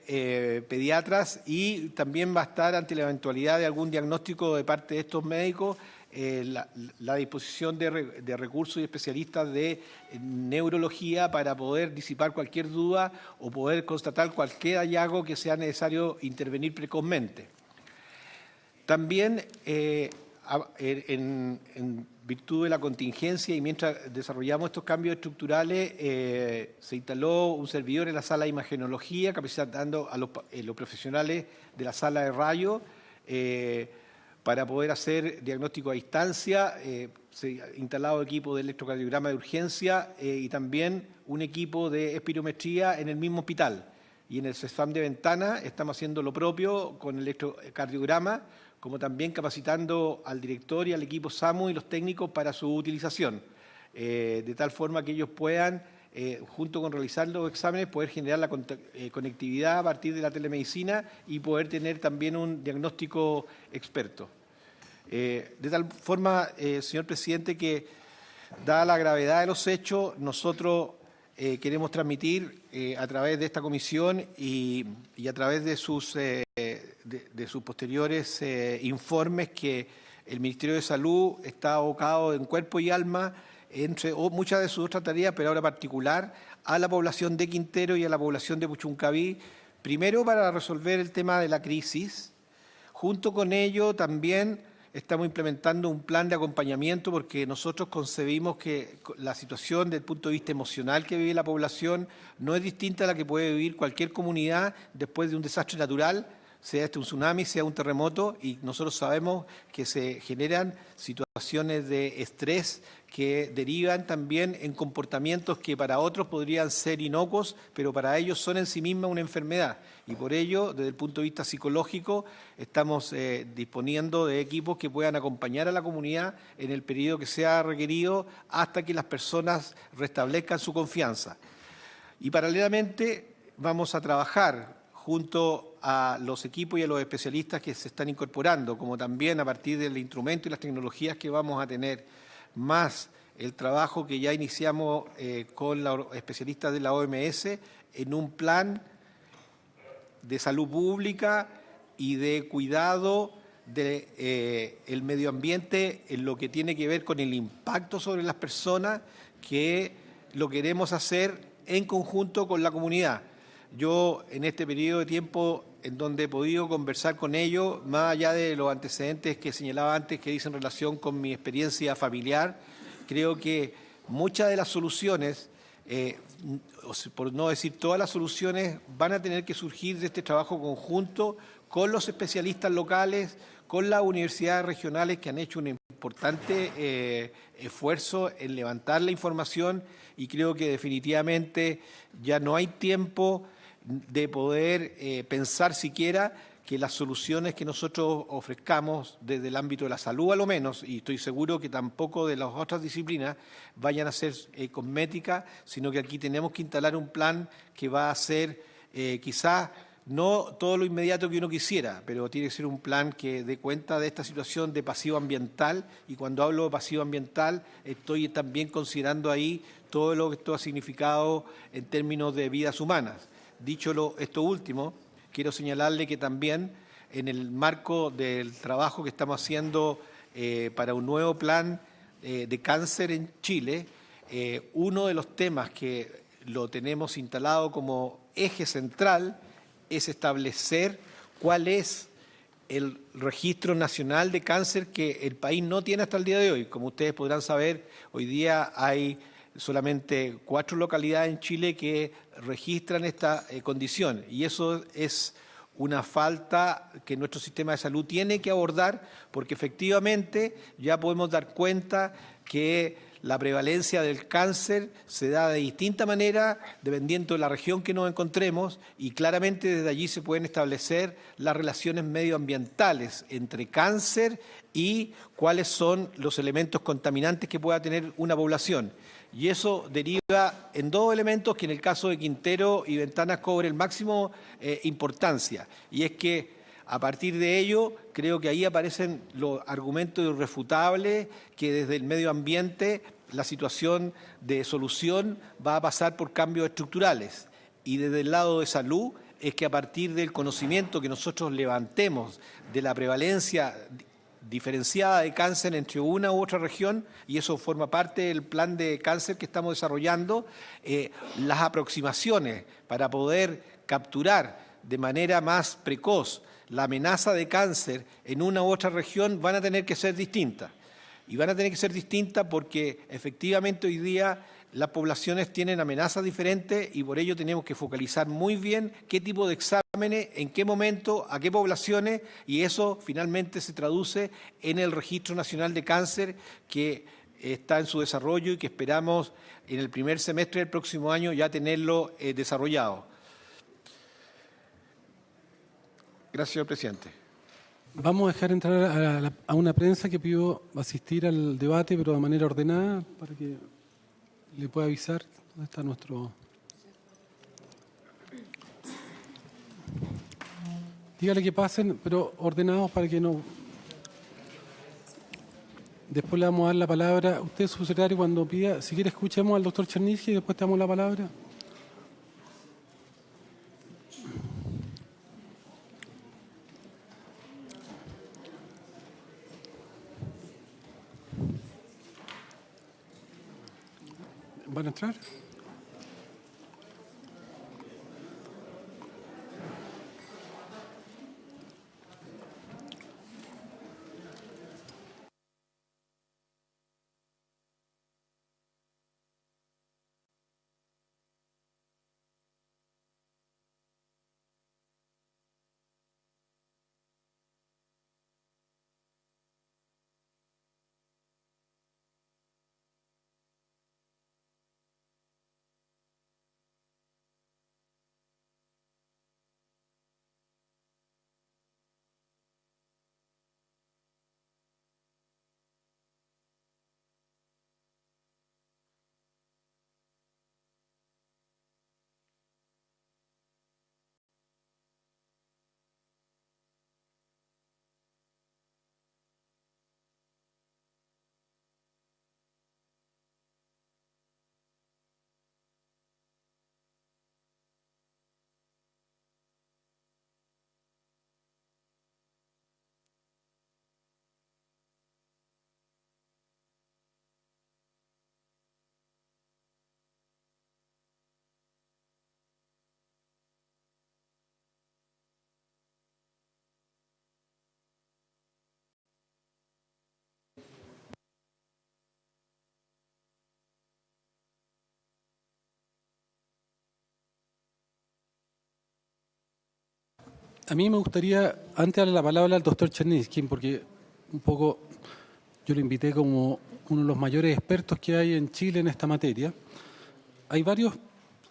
pediatras y también va a estar, ante la eventualidad de algún diagnóstico de parte de estos médicos, la disposición de recursos y especialistas de neurología para poder disipar cualquier duda o poder constatar cualquier hallazgo que sea necesario intervenir precozmente. También, en virtud de la contingencia y mientras desarrollamos estos cambios estructurales, se instaló un servidor en la sala de imagenología, capacitando a los profesionales de la sala de rayos para poder hacer diagnóstico a distancia. Se ha instalado equipo de electrocardiograma de urgencia y también un equipo de espirometría en el mismo hospital. Y en el CESFAM de Ventana estamos haciendo lo propio con el electrocardiograma, como también capacitando al director y al equipo SAMU y los técnicos para su utilización, de tal forma que ellos puedan, junto con realizar los exámenes, poder generar la conectividad a partir de la telemedicina y poder tener también un diagnóstico experto. De tal forma, señor presidente, que dada la gravedad de los hechos, nosotros queremos transmitir a través de esta comisión y a través de sus posteriores informes que el Ministerio de Salud está abocado en cuerpo y alma, entre muchas de sus otras tareas, pero ahora particular, a la población de Quintero y a la población de Puchuncaví, primero para resolver el tema de la crisis. Junto con ello también estamos implementando un plan de acompañamiento porque nosotros concebimos que la situación desde el punto de vista emocional que vive la población no es distinta a la que puede vivir cualquier comunidad después de un desastre natural, sea este un tsunami, sea un terremoto, y nosotros sabemos que se generan situaciones de estrés que derivan también en comportamientos que para otros podrían ser inocuos, pero para ellos son en sí mismas una enfermedad. Y por ello, desde el punto de vista psicológico, estamos disponiendo de equipos que puedan acompañar a la comunidad en el periodo que sea requerido hasta que las personas restablezcan su confianza. Y paralelamente vamos a trabajar junto a los equipos y a los especialistas que se están incorporando, como también a partir del instrumento y las tecnologías que vamos a tener, más el trabajo que ya iniciamos con los especialistas de la OMS en un plan de salud pública y de cuidado del medio ambiente en lo que tiene que ver con el impacto sobre las personas, que lo queremos hacer en conjunto con la comunidad. Yo, en este periodo de tiempo en donde he podido conversar con ellos, más allá de los antecedentes que señalaba antes que dicen relación con mi experiencia familiar, creo que muchas de las soluciones, por no decir todas las soluciones, van a tener que surgir de este trabajo conjunto con los especialistas locales, con las universidades regionales que han hecho un importante esfuerzo en levantar la información, y creo que definitivamente ya no hay tiempo de poder pensar siquiera que las soluciones que nosotros ofrezcamos desde el ámbito de la salud, a lo menos, y estoy seguro que tampoco de las otras disciplinas, vayan a ser cosméticas, sino que aquí tenemos que instalar un plan que va a ser quizás no todo lo inmediato que uno quisiera, pero tiene que ser un plan que dé cuenta de esta situación de pasivo ambiental, y cuando hablo de pasivo ambiental estoy también considerando ahí todo lo que esto ha significado en términos de vidas humanas. Dicho esto último, quiero señalarle que también en el marco del trabajo que estamos haciendo para un nuevo plan de cáncer en Chile, uno de los temas que lo tenemos instalado como eje central es establecer cuál es el registro nacional de cáncer que el país no tiene hasta el día de hoy. Como ustedes podrán saber, hoy día hay solamente 4 localidades en Chile que registran esta condición, y eso es una falta que nuestro sistema de salud tiene que abordar, porque efectivamente ya podemos dar cuenta que la prevalencia del cáncer se da de distinta manera dependiendo de la región que nos encontremos, y claramente desde allí se pueden establecer las relaciones medioambientales entre cáncer y cuáles son los elementos contaminantes que pueda tener una población. Y eso deriva en 2 elementos que en el caso de Quintero y Ventanas cobran el máximo importancia, y es que a partir de ello, creo que ahí aparecen los argumentos irrefutables que desde el medio ambiente la situación de solución va a pasar por cambios estructurales. Y desde el lado de salud es que a partir del conocimiento que nosotros levantemos de la prevalencia diferenciada de cáncer entre una u otra región, y eso forma parte del plan de cáncer que estamos desarrollando, las aproximaciones para poder capturar de manera más precoz la amenaza de cáncer en una u otra región van a tener que ser distintas. Y van a tener que ser distintas porque efectivamente hoy día las poblaciones tienen amenazas diferentes, y por ello tenemos que focalizar muy bien qué tipo de exámenes, en qué momento, a qué poblaciones, y eso finalmente se traduce en el Registro Nacional de Cáncer que está en su desarrollo y que esperamos en el primer semestre del próximo año ya tenerlo desarrollado. Gracias, señor presidente. Vamos a dejar entrar a una prensa que pidió asistir al debate, pero de manera ordenada, para que le pueda avisar dónde está nuestro... Dígale que pasen, pero ordenados para que no... Después le vamos a dar la palabra. Usted, subsecretario, cuando pida, si quiere escuchemos al doctor Cherninsky y después te damos la palabra. ¿Van a entrar? A mí me gustaría, antes de darle la palabra al doctor Cherninsky, porque un poco yo lo invité como uno de los mayores expertos que hay en Chile en esta materia. Hay varios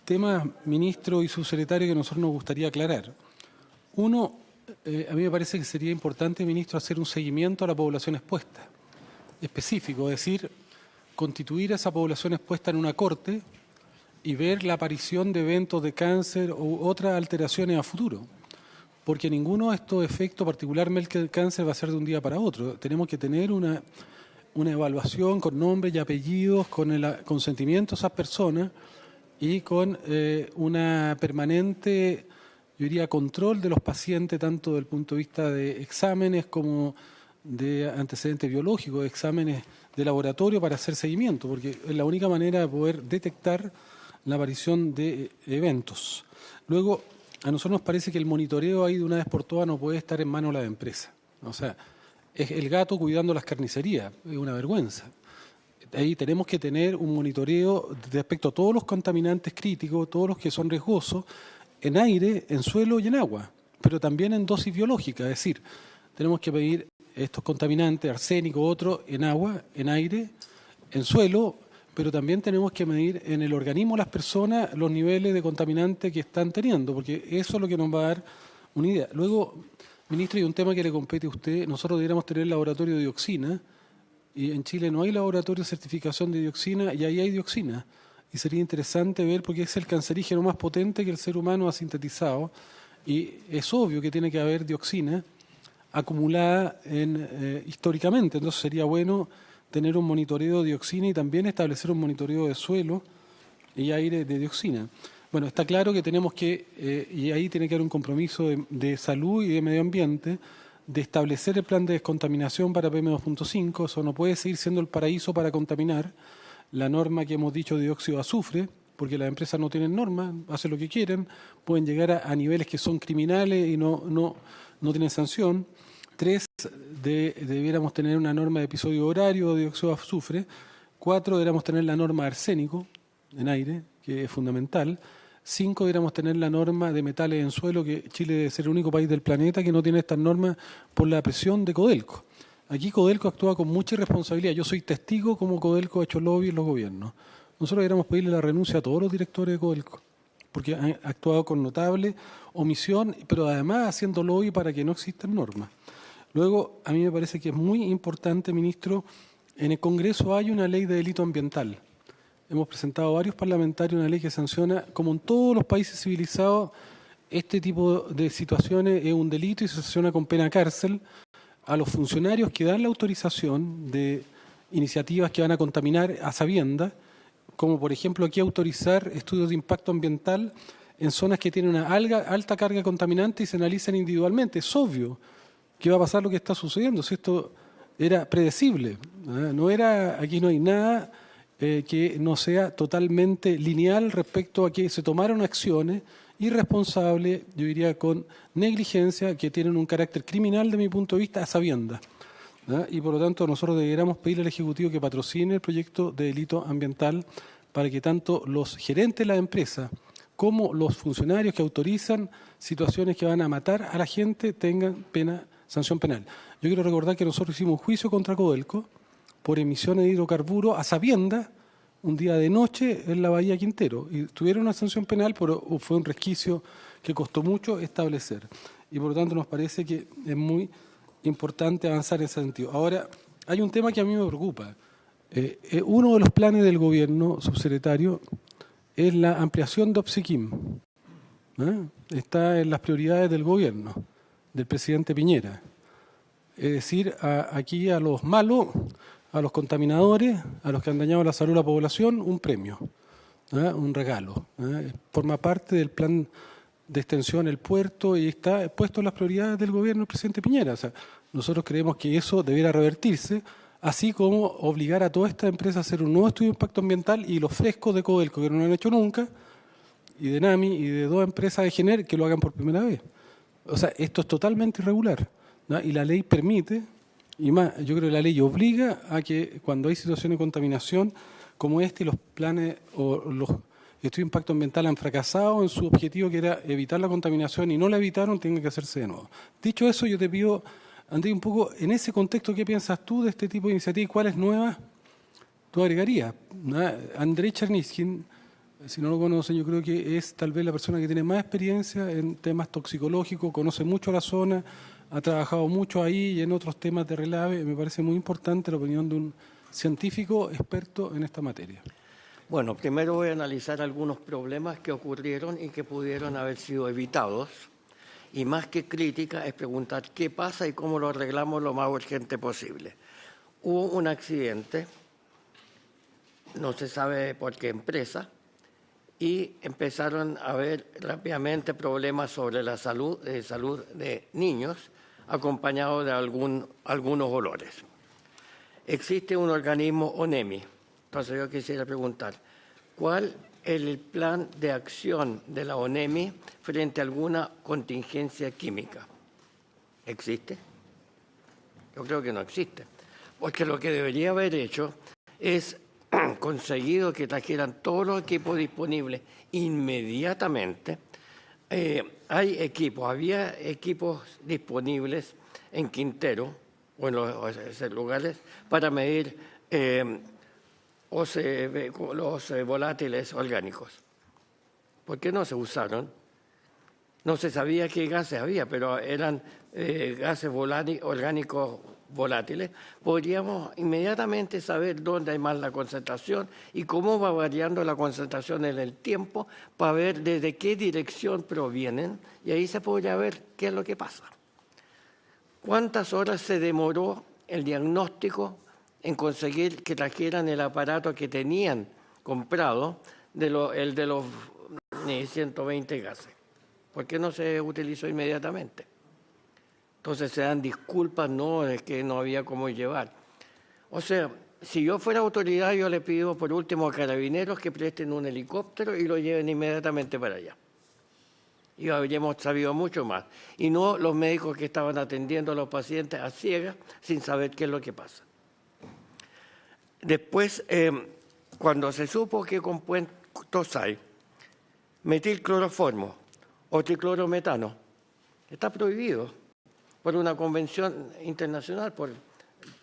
temas, ministro y subsecretario, que a nosotros nos gustaría aclarar. Uno, a mí me parece que sería importante, ministro, hacer un seguimiento a la población expuesta, específico, es decir, constituir a esa población expuesta en una corte y ver la aparición de eventos de cáncer u otras alteraciones a futuro. Porque ninguno de estos efectos, particularmente el cáncer, va a ser de un día para otro. Tenemos que tener una evaluación con nombres y apellidos, con el consentimiento de esas personas y con una permanente, yo diría, control de los pacientes, tanto desde el punto de vista de exámenes como de antecedentes biológicos, exámenes de laboratorio para hacer seguimiento, porque es la única manera de poder detectar la aparición de eventos. Luego, a nosotros nos parece que el monitoreo ahí de una vez por todas no puede estar en manos de la empresa. O sea, es el gato cuidando las carnicerías, es una vergüenza. Ahí tenemos que tener un monitoreo respecto a todos los contaminantes críticos, todos los que son riesgosos, en aire, en suelo y en agua, pero también en dosis biológica. Es decir, tenemos que medir estos contaminantes, arsénico, otros, en agua, en aire, en suelo, pero también tenemos que medir en el organismo de las personas los niveles de contaminantes que están teniendo, porque eso es lo que nos va a dar una idea. Luego, ministro, hay un tema que le compete a usted. Nosotros deberíamos tener laboratorio de dioxina, y en Chile no hay laboratorio de certificación de dioxina, y ahí hay dioxina. Y sería interesante ver, porque es el cancerígeno más potente que el ser humano ha sintetizado, y es obvio que tiene que haber dioxina acumulada históricamente. Entonces sería bueno tener un monitoreo de dioxina y también establecer un monitoreo de suelo y aire de dioxina. Bueno, está claro que tenemos que, y ahí tiene que haber un compromiso de salud y de medio ambiente, de establecer el plan de descontaminación para PM2.5. Eso no puede seguir siendo el paraíso para contaminar. La norma que hemos dicho de dióxido de azufre, porque las empresas no tienen normas, hacen lo que quieren, pueden llegar a niveles que son criminales y no tienen sanción. 3, debiéramos tener una norma de episodio horario de dióxido de azufre. 4, deberíamos tener la norma de arsénico en aire, que es fundamental. 5, deberíamos tener la norma de metales en suelo, que Chile debe ser el único país del planeta que no tiene estas normas por la presión de Codelco. Aquí Codelco actúa con mucha irresponsabilidad. Yo soy testigo como Codelco ha hecho lobby en los gobiernos. Nosotros deberíamos pedirle la renuncia a todos los directores de Codelco, porque han actuado con notable omisión, pero además haciendo lobby para que no existan normas. Luego, a mí me parece que es muy importante, ministro, en el Congreso hay una ley de delito ambiental. Hemos presentado varios parlamentarios una ley que sanciona, como en todos los países civilizados, este tipo de situaciones es un delito y se sanciona con pena cárcel a los funcionarios que dan la autorización de iniciativas que van a contaminar a sabiendas, como por ejemplo aquí autorizar estudios de impacto ambiental en zonas que tienen una alta carga contaminante y se analizan individualmente. Es obvio que va a pasar lo que está sucediendo. Si esto era predecible, no era, aquí no hay nada que no sea totalmente lineal respecto a que se tomaron acciones irresponsables, yo diría con negligencia, que tienen un carácter criminal de mi punto de vista a sabiendas. Y por lo tanto nosotros deberíamos pedirle al Ejecutivo que patrocine el proyecto de delito ambiental para que tanto los gerentes de la empresa como los funcionarios que autorizan situaciones que van a matar a la gente tengan sanción penal. Yo quiero recordar que nosotros hicimos un juicio contra Codelco por emisiones de hidrocarburos a sabiendas un día de noche en la Bahía Quintero. Y tuvieron una sanción penal, pero fue un resquicio que costó mucho establecer. Y por lo tanto nos parece que es muy importante avanzar en ese sentido. Ahora, hay un tema que a mí me preocupa. Uno de los planes del gobierno, subsecretario, es la ampliación de Opsiquim. Está en las prioridades del gobierno, del presidente Piñera. Es decir, aquí a los malos, a los contaminadores, a los que han dañado la salud de la población, un premio, un regalo. Forma parte del plan de extensión del puerto y está puesto en las prioridades del gobierno del presidente Piñera. O sea, nosotros creemos que eso debiera revertirse, así como obligar a toda esta empresa a hacer un nuevo estudio de impacto ambiental y los frescos de Codelco, que no lo han hecho nunca, y de NAMI y de 2 empresas de Gener, que lo hagan por primera vez. O sea, esto es totalmente irregular, ¿no? Y la ley permite, y más, yo creo que la ley obliga a que cuando hay situaciones de contaminación como este, los planes o los estudios de impacto ambiental han fracasado en su objetivo, que era evitar la contaminación, y no la evitaron, tienen que hacerse de nuevo. Dicho eso, yo te pido, Andrés, un poco en ese contexto, ¿qué piensas tú de este tipo de iniciativas y cuáles nuevas tú agregarías? Andrés Chernyshkin, si no lo conocen, yo creo que es tal vez la persona que tiene más experiencia en temas toxicológicos, conoce mucho la zona, ha trabajado mucho ahí y en otros temas de relave. Me parece muy importante la opinión de un científico experto en esta materia. Bueno, primero voy a analizar algunos problemas que ocurrieron y que pudieron haber sido evitados. Y más que crítica es preguntar qué pasa y cómo lo arreglamos lo más urgente posible. Hubo un accidente, no se sabe por qué empresa, y empezaron a haber rápidamente problemas sobre la salud de niños, acompañados de algunos olores. Existe un organismo ONEMI. Entonces yo quisiera preguntar, ¿cuál es el plan de acción de la ONEMI frente a alguna contingencia química? ¿Existe? Yo creo que no existe. Porque lo que debería haber hecho es conseguido que trajeran todos los equipos disponibles inmediatamente. Había equipos disponibles en Quintero o en los lugares para medir los volátiles orgánicos. ¿Por qué no se usaron? No se sabía qué gases había, pero eran gases orgánicos volátiles. Podríamos inmediatamente saber dónde hay más la concentración y cómo va variando la concentración en el tiempo para ver desde qué dirección provienen, y ahí se podría ver qué es lo que pasa. ¿Cuántas horas se demoró el diagnóstico en conseguir que trajeran el aparato que tenían comprado, el de los 120 gases? ¿Por qué no se utilizó inmediatamente? Entonces se dan disculpas, no, es que no había cómo llevar. O sea, si yo fuera autoridad, yo le pido por último a Carabineros que presten un helicóptero y lo lleven inmediatamente para allá. Y habríamos sabido mucho más. Y no los médicos que estaban atendiendo a los pacientes a ciegas sin saber qué es lo que pasa. Después, cuando se supo qué compuestos hay, metilcloroformo o triclorometano, está prohibido por una convención internacional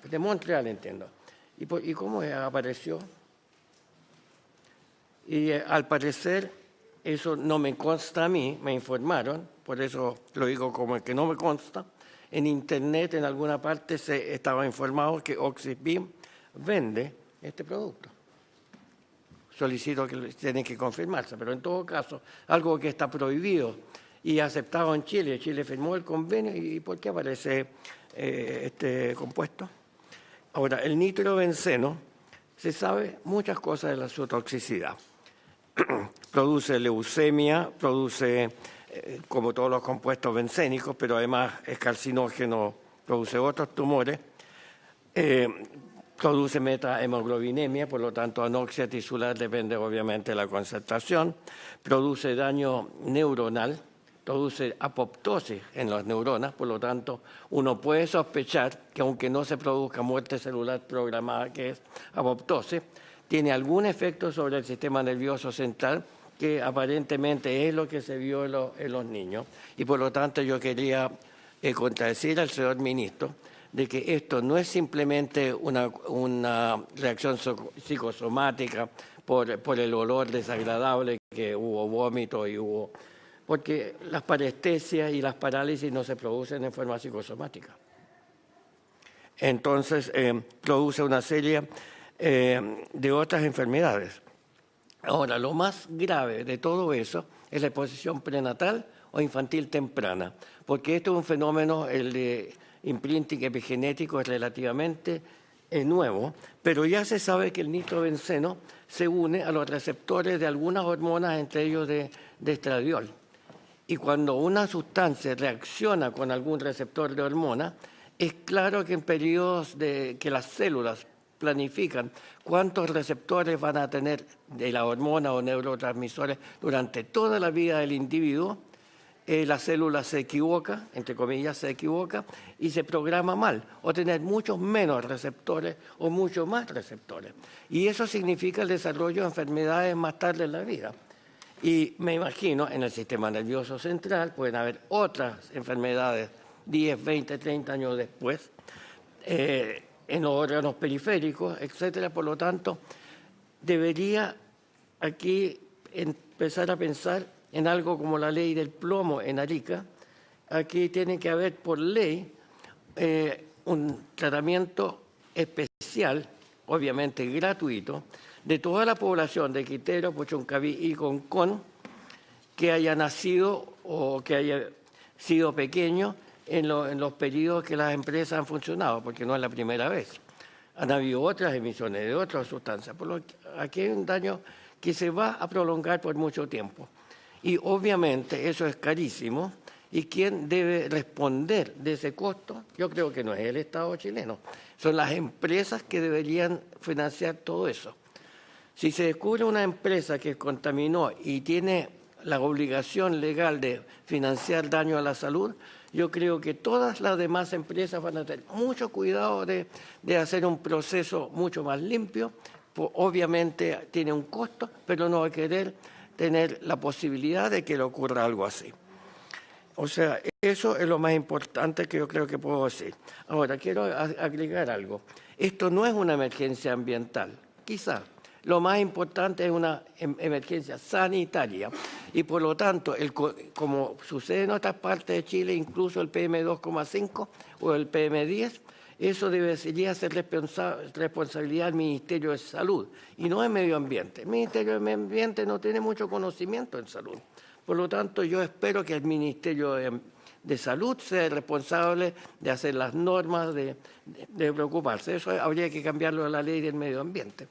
de Montreal, entiendo. ¿Y cómo apareció? Y al parecer, eso no me consta a mí, me informaron, por eso lo digo como que no me consta. En Internet, en alguna parte, se estaba informado que OxyBeam vende este producto. Solicito que tienen que confirmarse, pero en todo caso, algo que está prohibido y aceptado en Chile. Chile firmó el convenio, ¿y por qué aparece este compuesto? Ahora, el nitrobenceno, se sabe muchas cosas de su toxicidad. Produce leucemia, produce, como todos los compuestos bencénicos, pero además es carcinógeno, produce otros tumores, produce metahemoglobinemia, por lo tanto anoxia tisular, depende obviamente de la concentración, produce daño neuronal, produce apoptosis en las neuronas, por lo tanto uno puede sospechar que aunque no se produzca muerte celular programada, que es apoptosis, tiene algún efecto sobre el sistema nervioso central, que aparentemente es lo que se vio en los niños. Y por lo tanto yo quería contradecir al señor ministro de que esto no es simplemente una reacción psicosomática por el olor desagradable, que hubo vómito y hubo... Porque las parestesias y las parálisis no se producen en forma psicosomática. Entonces, produce una serie de otras enfermedades. Ahora, lo más grave de todo eso es la exposición prenatal o infantil temprana, porque esto es un fenómeno, el de imprinting epigenético, es relativamente nuevo, pero ya se sabe que el nitrobenceno se une a los receptores de algunas hormonas, entre ellos de estradiol. Y cuando una sustancia reacciona con algún receptor de hormona, es claro que en periodos que las células planifican cuántos receptores van a tener de la hormona o neurotransmisores durante toda la vida del individuo, la célula se equivoca, entre comillas se equivoca, y se programa mal, o tener muchos menos receptores o muchos más receptores. Y eso significa el desarrollo de enfermedades más tarde en la vida. Y me imagino en el sistema nervioso central pueden haber otras enfermedades 10, 20, 30 años después, en los órganos periféricos, etcétera. Por lo tanto, debería aquí empezar a pensar en algo como la ley del plomo en Arica. Aquí tiene que haber por ley un tratamiento especial, obviamente gratuito, de toda la población de Quintero, Puchuncaví y Concón que haya nacido o que haya sido pequeño en los periodos que las empresas han funcionado, porque no es la primera vez. Han habido otras emisiones de otras sustancias. Por lo que aquí hay un daño que se va a prolongar por mucho tiempo. Y obviamente eso es carísimo. ¿Y quién debe responder de ese costo? Yo creo que no es el Estado chileno. Son las empresas que deberían financiar todo eso. Si se descubre una empresa que contaminó y tiene la obligación legal de financiar daño a la salud, yo creo que todas las demás empresas van a tener mucho cuidado de hacer un proceso mucho más limpio. Obviamente tiene un costo, pero no va a querer tener la posibilidad de que le ocurra algo así. O sea, eso es lo más importante que yo creo que puedo decir. Ahora, quiero agregar algo. Esto no es una emergencia ambiental, quizá. Lo más importante es una emergencia sanitaria y por lo tanto, como sucede en otras partes de Chile, incluso el PM2,5 o el PM10, eso debería ser responsabilidad del Ministerio de Salud y no del Medio Ambiente. El Ministerio de Medio Ambiente no tiene mucho conocimiento en salud. Por lo tanto, yo espero que el Ministerio de Salud sea el responsable de hacer las normas, de preocuparse. Eso habría que cambiarlo a la ley del medio ambiente.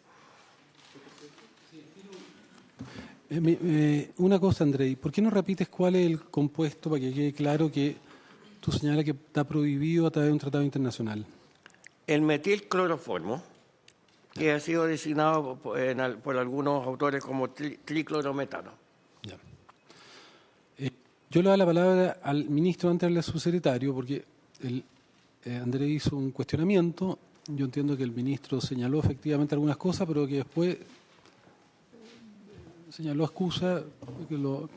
Una cosa, Andrei, ¿por qué no repites cuál es el compuesto para que quede claro que tú señalas que está prohibido a través de un tratado internacional? El metilcloroformo, que ha sido designado por algunos autores como triclorometano. Ya. Yo le doy la palabra al ministro antes del subsecretario, porque Andrés hizo un cuestionamiento. Yo entiendo que el ministro señaló efectivamente algunas cosas, pero que después señaló excusa, que lo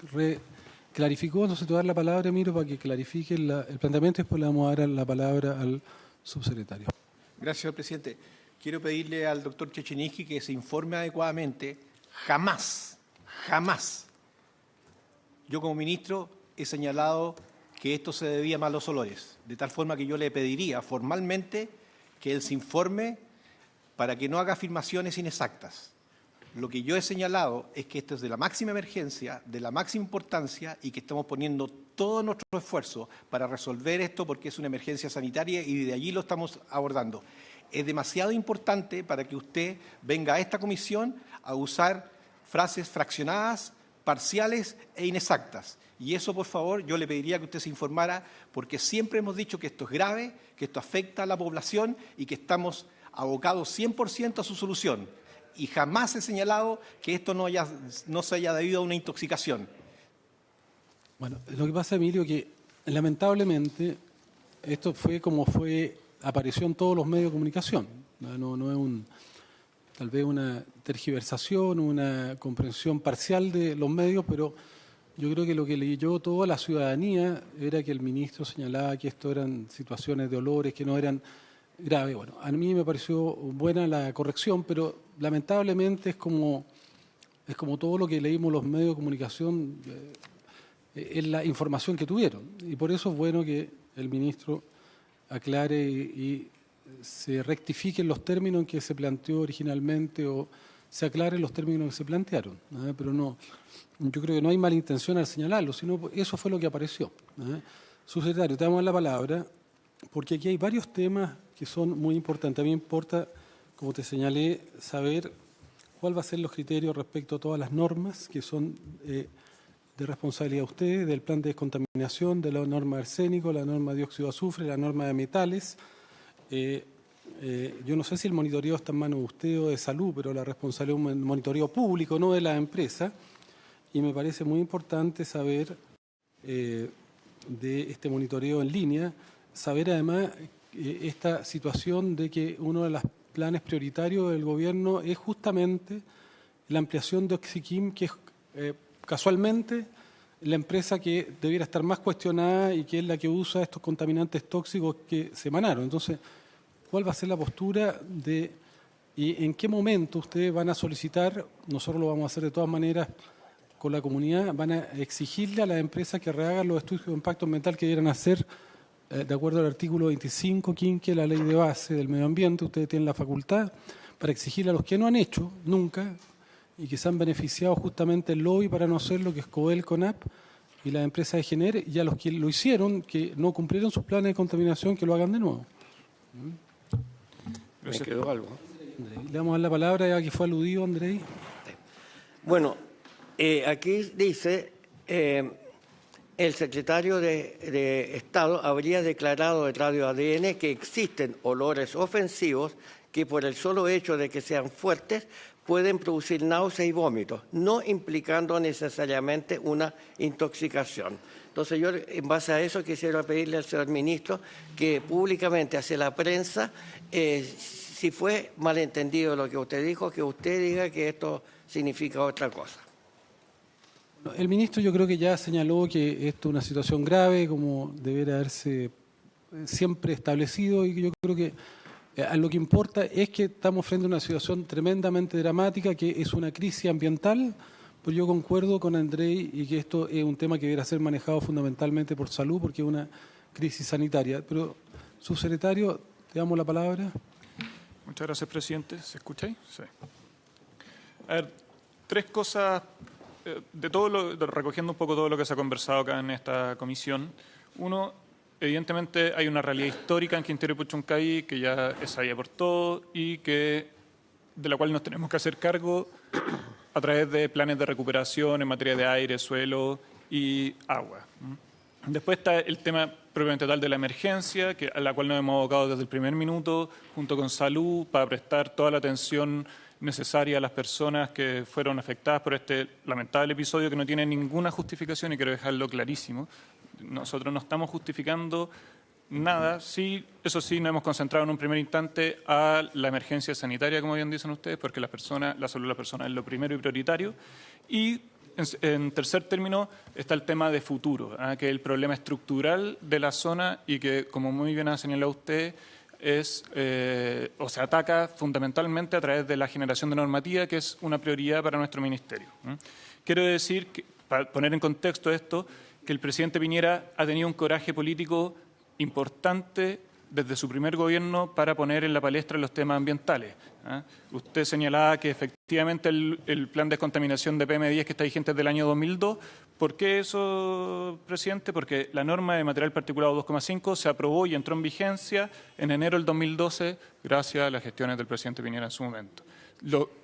clarificó. Entonces te voy a dar la palabra, Emilio, para que clarifique el planteamiento y después le vamos a dar la palabra al subsecretario. Gracias, señor presidente. Quiero pedirle al doctor Checheniski que se informe adecuadamente. Jamás, yo como ministro he señalado que esto se debía a malos olores, de tal forma que yo le pediría formalmente que él se informe para que no haga afirmaciones inexactas. Lo que yo he señalado es que esto es de la máxima emergencia, de la máxima importancia y que estamos poniendo todo nuestro esfuerzo para resolver esto porque es una emergencia sanitaria y de allí lo estamos abordando. Es demasiado importante para que usted venga a esta comisión a usar frases fraccionadas, parciales e inexactas. Y eso, por favor, yo le pediría que usted se informara porque siempre hemos dicho que esto es grave, que esto afecta a la población y que estamos abocados 100% a su solución. Y jamás he señalado que esto no se haya debido a una intoxicación. Bueno, lo que pasa, Emilio, que lamentablemente esto fue como apareció en todos los medios de comunicación. No es tal vez una tergiversación, una comprensión parcial de los medios, pero yo creo que lo que leyó toda la ciudadanía era que el ministro señalaba que esto eran situaciones de olores que no eran graves. Bueno, a mí me pareció buena la corrección, pero lamentablemente es como todo lo que leímos los medios de comunicación, es la información que tuvieron. Y por eso es bueno que el ministro aclare y se rectifiquen los términos en que se planteó originalmente o se aclaren los términos que se plantearon. Pero no, yo creo que no hay mala intención al señalarlo, sino eso fue lo que apareció. Subsecretario, te damos la palabra, porque aquí hay varios temas que son muy importantes. A mí me importa, como te señalé, saber cuál va a ser los criterios respecto a todas las normas que son de responsabilidad de ustedes, del plan de descontaminación, de la norma de arsénico, la norma de dióxido de azufre, la norma de metales. Yo no sé si el monitoreo está en manos de usted o de salud, pero la responsabilidad es un monitoreo público, no de la empresa. Y me parece muy importante saber de este monitoreo en línea, saber además esta situación de que uno de los planes prioritarios del gobierno es justamente la ampliación de Oxiquim, que es casualmente la empresa que debiera estar más cuestionada y que es la que usa estos contaminantes tóxicos que se emanaron. Entonces, ¿cuál va a ser la postura y en qué momento ustedes van a solicitar, nosotros lo vamos a hacer de todas maneras con la comunidad, van a exigirle a las empresas que rehagan los estudios de impacto ambiental que debieran hacer de acuerdo al artículo 25, quinque, la ley de base del medio ambiente? Ustedes tienen la facultad para exigirle a los que no han hecho nunca y que se han beneficiado justamente el lobby para no hacer lo que es COEL, CONAP y las empresas de GENER, y a los que lo hicieron, que no cumplieron sus planes de contaminación, que lo hagan de nuevo. Me quedó algo. Le vamos a dar la palabra, ya que fue aludido, Andrei. Bueno, aquí dice, el secretario de Estado habría declarado de Radio ADN que existen olores ofensivos que por el solo hecho de que sean fuertes pueden producir náuseas y vómitos, no implicando necesariamente una intoxicación. Entonces yo, en base a eso, quisiera pedirle al señor ministro que públicamente hacia la prensa, si fue malentendido lo que usted dijo, que usted diga que esto significa otra cosa. El ministro yo creo que ya señaló que esto es una situación grave, como debería haberse siempre establecido, y yo creo que lo que importa es que estamos frente a una situación tremendamente dramática, que es una crisis ambiental, pero yo concuerdo con Andrei y que esto es un tema que deberá ser manejado fundamentalmente por salud, porque es una crisis sanitaria. Pero, subsecretario, te damos la palabra. Muchas gracias, presidente. ¿Se escucha ahí? Sí. A ver, tres cosas, recogiendo un poco todo lo que se ha conversado acá en esta comisión. Uno, evidentemente hay una realidad histórica en Quintero y Puchuncaví que ya es sabida por todos y de la cual nos tenemos que hacer cargo a través de planes de recuperación en materia de aire, suelo y agua. Después está el tema propiamente tal de la emergencia, a la cual nos hemos abocado desde el primer minuto, junto con Salud, para prestar toda la atención necesaria a las personas que fueron afectadas por este lamentable episodio que no tiene ninguna justificación, y quiero dejarlo clarísimo. Nosotros no estamos justificando nada. Sí, eso sí, nos hemos concentrado en un primer instante a la emergencia sanitaria, como bien dicen ustedes, porque la salud de las personas es lo primero y prioritario. Y en tercer término está el tema de futuro, que es el problema estructural de la zona y que, como muy bien ha señalado usted, se ataca fundamentalmente a través de la generación de normativa, que es una prioridad para nuestro ministerio. Quiero decir, para poner en contexto esto, que el presidente Piñera ha tenido un coraje político importante desde su primer gobierno para poner en la palestra los temas ambientales. Usted señalaba que efectivamente el plan de descontaminación de PM10 que está vigente desde el año 2002. ¿Por qué eso, presidente? Porque la norma de material particulado 2,5 se aprobó y entró en vigencia en enero del 2012 gracias a las gestiones del presidente Piñera en su momento.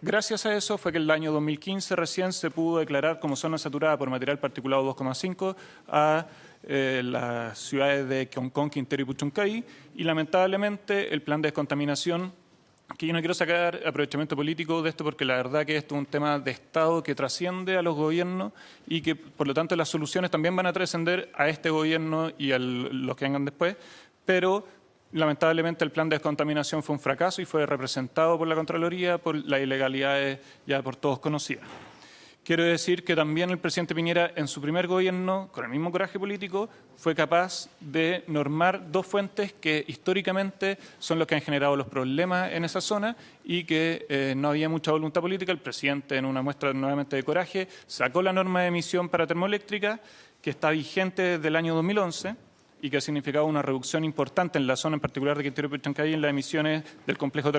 Gracias a eso fue que en el año 2015 recién se pudo declarar como zona saturada por material particulado 2,5 a las ciudades de Concón, Quintero y Puchuncaví, y lamentablemente el plan de descontaminación, que yo no quiero sacar aprovechamiento político de esto porque la verdad que esto es un tema de Estado que trasciende a los gobiernos y que por lo tanto las soluciones también van a trascender a este gobierno y a los que vengan después, pero lamentablemente el plan de descontaminación fue un fracaso y fue representado por la Contraloría por las ilegalidades ya por todos conocidas. Quiero decir que también el presidente Piñera, en su primer gobierno, con el mismo coraje político, fue capaz de normar dos fuentes que históricamente son los que han generado los problemas en esa zona y que no había mucha voluntad política. El presidente, en una muestra nuevamente de coraje, sacó la norma de emisión para termoeléctrica, que está vigente desde el año 2011 y que ha significado una reducción importante en la zona, en particular de Quintero y Puchuncaví, en las emisiones del complejo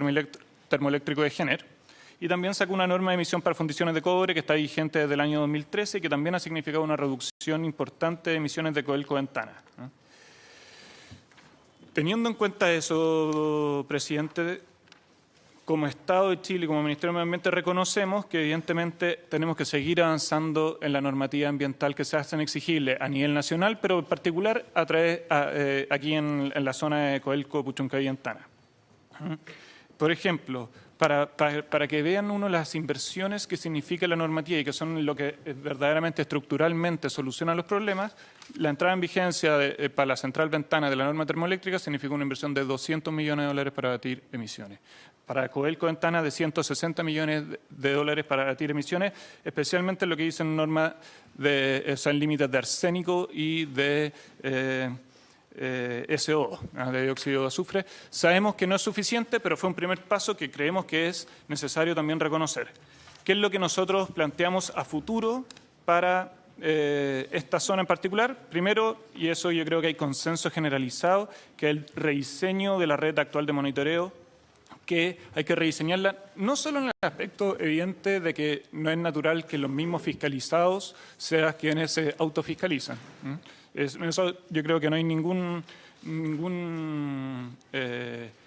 termoeléctrico de GENER. Y también sacó una norma de emisión para fundiciones de cobre que está vigente desde el año 2013 y que también ha significado una reducción importante de emisiones de Codelco Ventana. Teniendo en cuenta eso, presidente, como Estado de Chile y como Ministerio de Medio Ambiente reconocemos que evidentemente tenemos que seguir avanzando en la normativa ambiental que se hacen exigibles a nivel nacional, pero en particular aquí en la zona de Codelco, Puchuncaví y Ventana. Por ejemplo, para que vean uno las inversiones que significa la normativa y que son lo que verdaderamente estructuralmente soluciona los problemas, la entrada en vigencia para la central ventana de la norma termoeléctrica significa una inversión de $200 millones para abatir emisiones. Para Codelco Ventana de $160 millones para abatir emisiones, especialmente lo que dice en norma en límites de arsénico y de SO2, de dióxido de azufre. Sabemos que no es suficiente, pero fue un primer paso que creemos que es necesario también reconocer. ¿Qué es lo que nosotros planteamos a futuro para esta zona en particular? Primero, y eso yo creo que hay consenso generalizado, que el rediseño de la red actual de monitoreo, que hay que rediseñarla no solo en el aspecto evidente de que no es natural que los mismos fiscalizados sean quienes se autofiscalizan. Eso yo creo que no hay no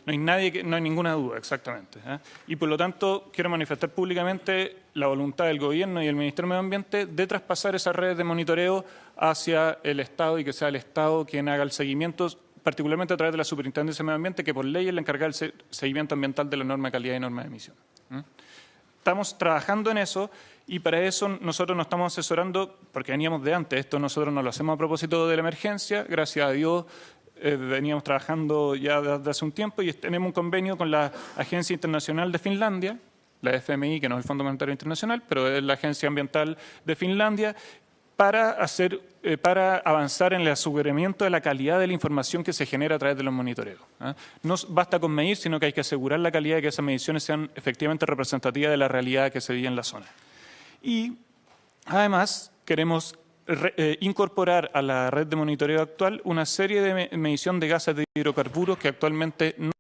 hay ninguna duda exactamente. Y por lo tanto quiero manifestar públicamente la voluntad del Gobierno y el Ministerio de Medio Ambiente de traspasar esa red de monitoreo hacia el Estado y que sea el Estado quien haga el seguimiento, particularmente a través de la Superintendencia de Medio Ambiente, que por ley es la encargada del seguimiento ambiental de la norma de calidad y norma de emisión. Estamos trabajando en eso y para eso nosotros nos estamos asesorando, porque veníamos de antes, esto nosotros no lo hacemos a propósito de la emergencia, gracias a Dios veníamos trabajando ya desde hace un tiempo y tenemos un convenio con la Agencia Internacional de Finlandia, la FMI, que no es el Fondo Monetario Internacional, pero es la Agencia Ambiental de Finlandia, para avanzar en el aseguramiento de la calidad de la información que se genera a través de los monitoreos. No basta con medir, sino que hay que asegurar la calidad de que esas mediciones sean efectivamente representativas de la realidad que se vive en la zona. Y además queremos incorporar a la red de monitoreo actual una serie de medición de gases de hidrocarburos que actualmente no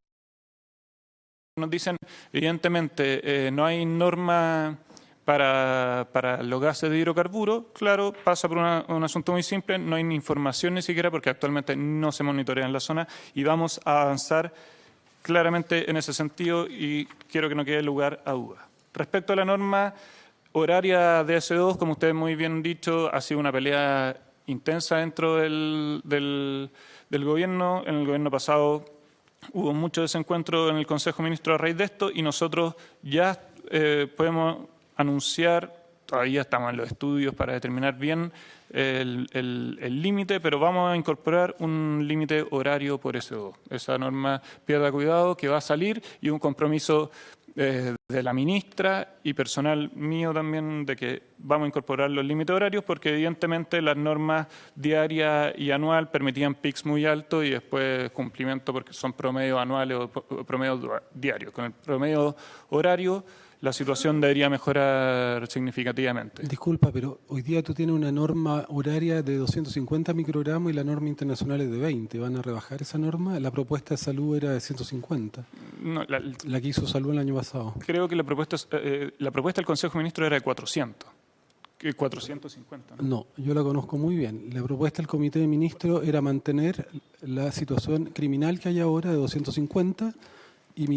nos dicen, evidentemente, no hay norma para los gases de hidrocarburos. Claro, pasa por un asunto muy simple, no hay ni información ni siquiera porque actualmente no se monitorea en la zona y vamos a avanzar claramente en ese sentido y quiero que no quede lugar a dudas. Respecto a la norma horaria de SO2, como ustedes muy bien han dicho, ha sido una pelea intensa dentro del Gobierno. En el Gobierno pasado hubo mucho desencuentro en el Consejo de Ministros a raíz de esto y nosotros ya podemos anunciar, todavía estamos en los estudios para determinar bien el límite, pero vamos a incorporar un límite horario por SO2. Esa norma, pierda cuidado, que va a salir y un compromiso de la ministra y personal mío también de que vamos a incorporar los límites horarios porque evidentemente las normas diaria y anual permitían pics muy altos y después cumplimiento porque son promedios anuales o promedios diarios. Con el promedio horario la situación debería mejorar significativamente. Disculpa, pero hoy día tú tienes una norma horaria de 250 microgramos y la norma internacional es de 20. ¿Van a rebajar esa norma? La propuesta de salud era de 150. No, la que hizo salud el año pasado. Creo que la propuesta del Consejo de Ministros era de 400. 450. No, yo la conozco muy bien. La propuesta del Comité de Ministros era mantener la situación criminal que hay ahora de 250 y el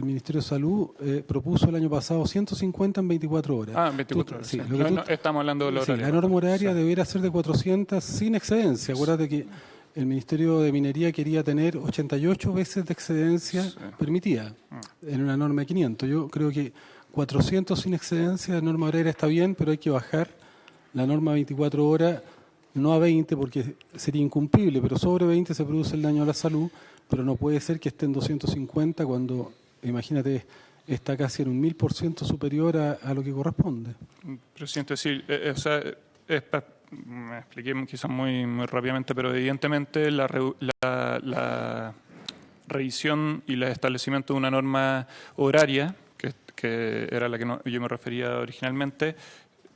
Ministerio de Salud propuso el año pasado 150 en 24 horas. Ah, 24 horas. Sí, no, estamos hablando de los horarios. La norma horaria debería ser de 400 sin excedencia. Acuérdate que el Ministerio de Minería quería tener 88 veces de excedencia permitida en una norma de 500. Yo creo que 400 sin excedencia, la norma horaria está bien, pero hay que bajar la norma 24 horas, no a 20 porque sería incumplible, pero sobre 20 se produce el daño a la salud. Pero no puede ser que esté en 250 cuando, imagínate, está casi en un 1000% superior a lo que corresponde. Presidente, sí, me expliqué quizás muy rápidamente, pero evidentemente la revisión y el establecimiento de una norma horaria, que era la que yo me refería originalmente,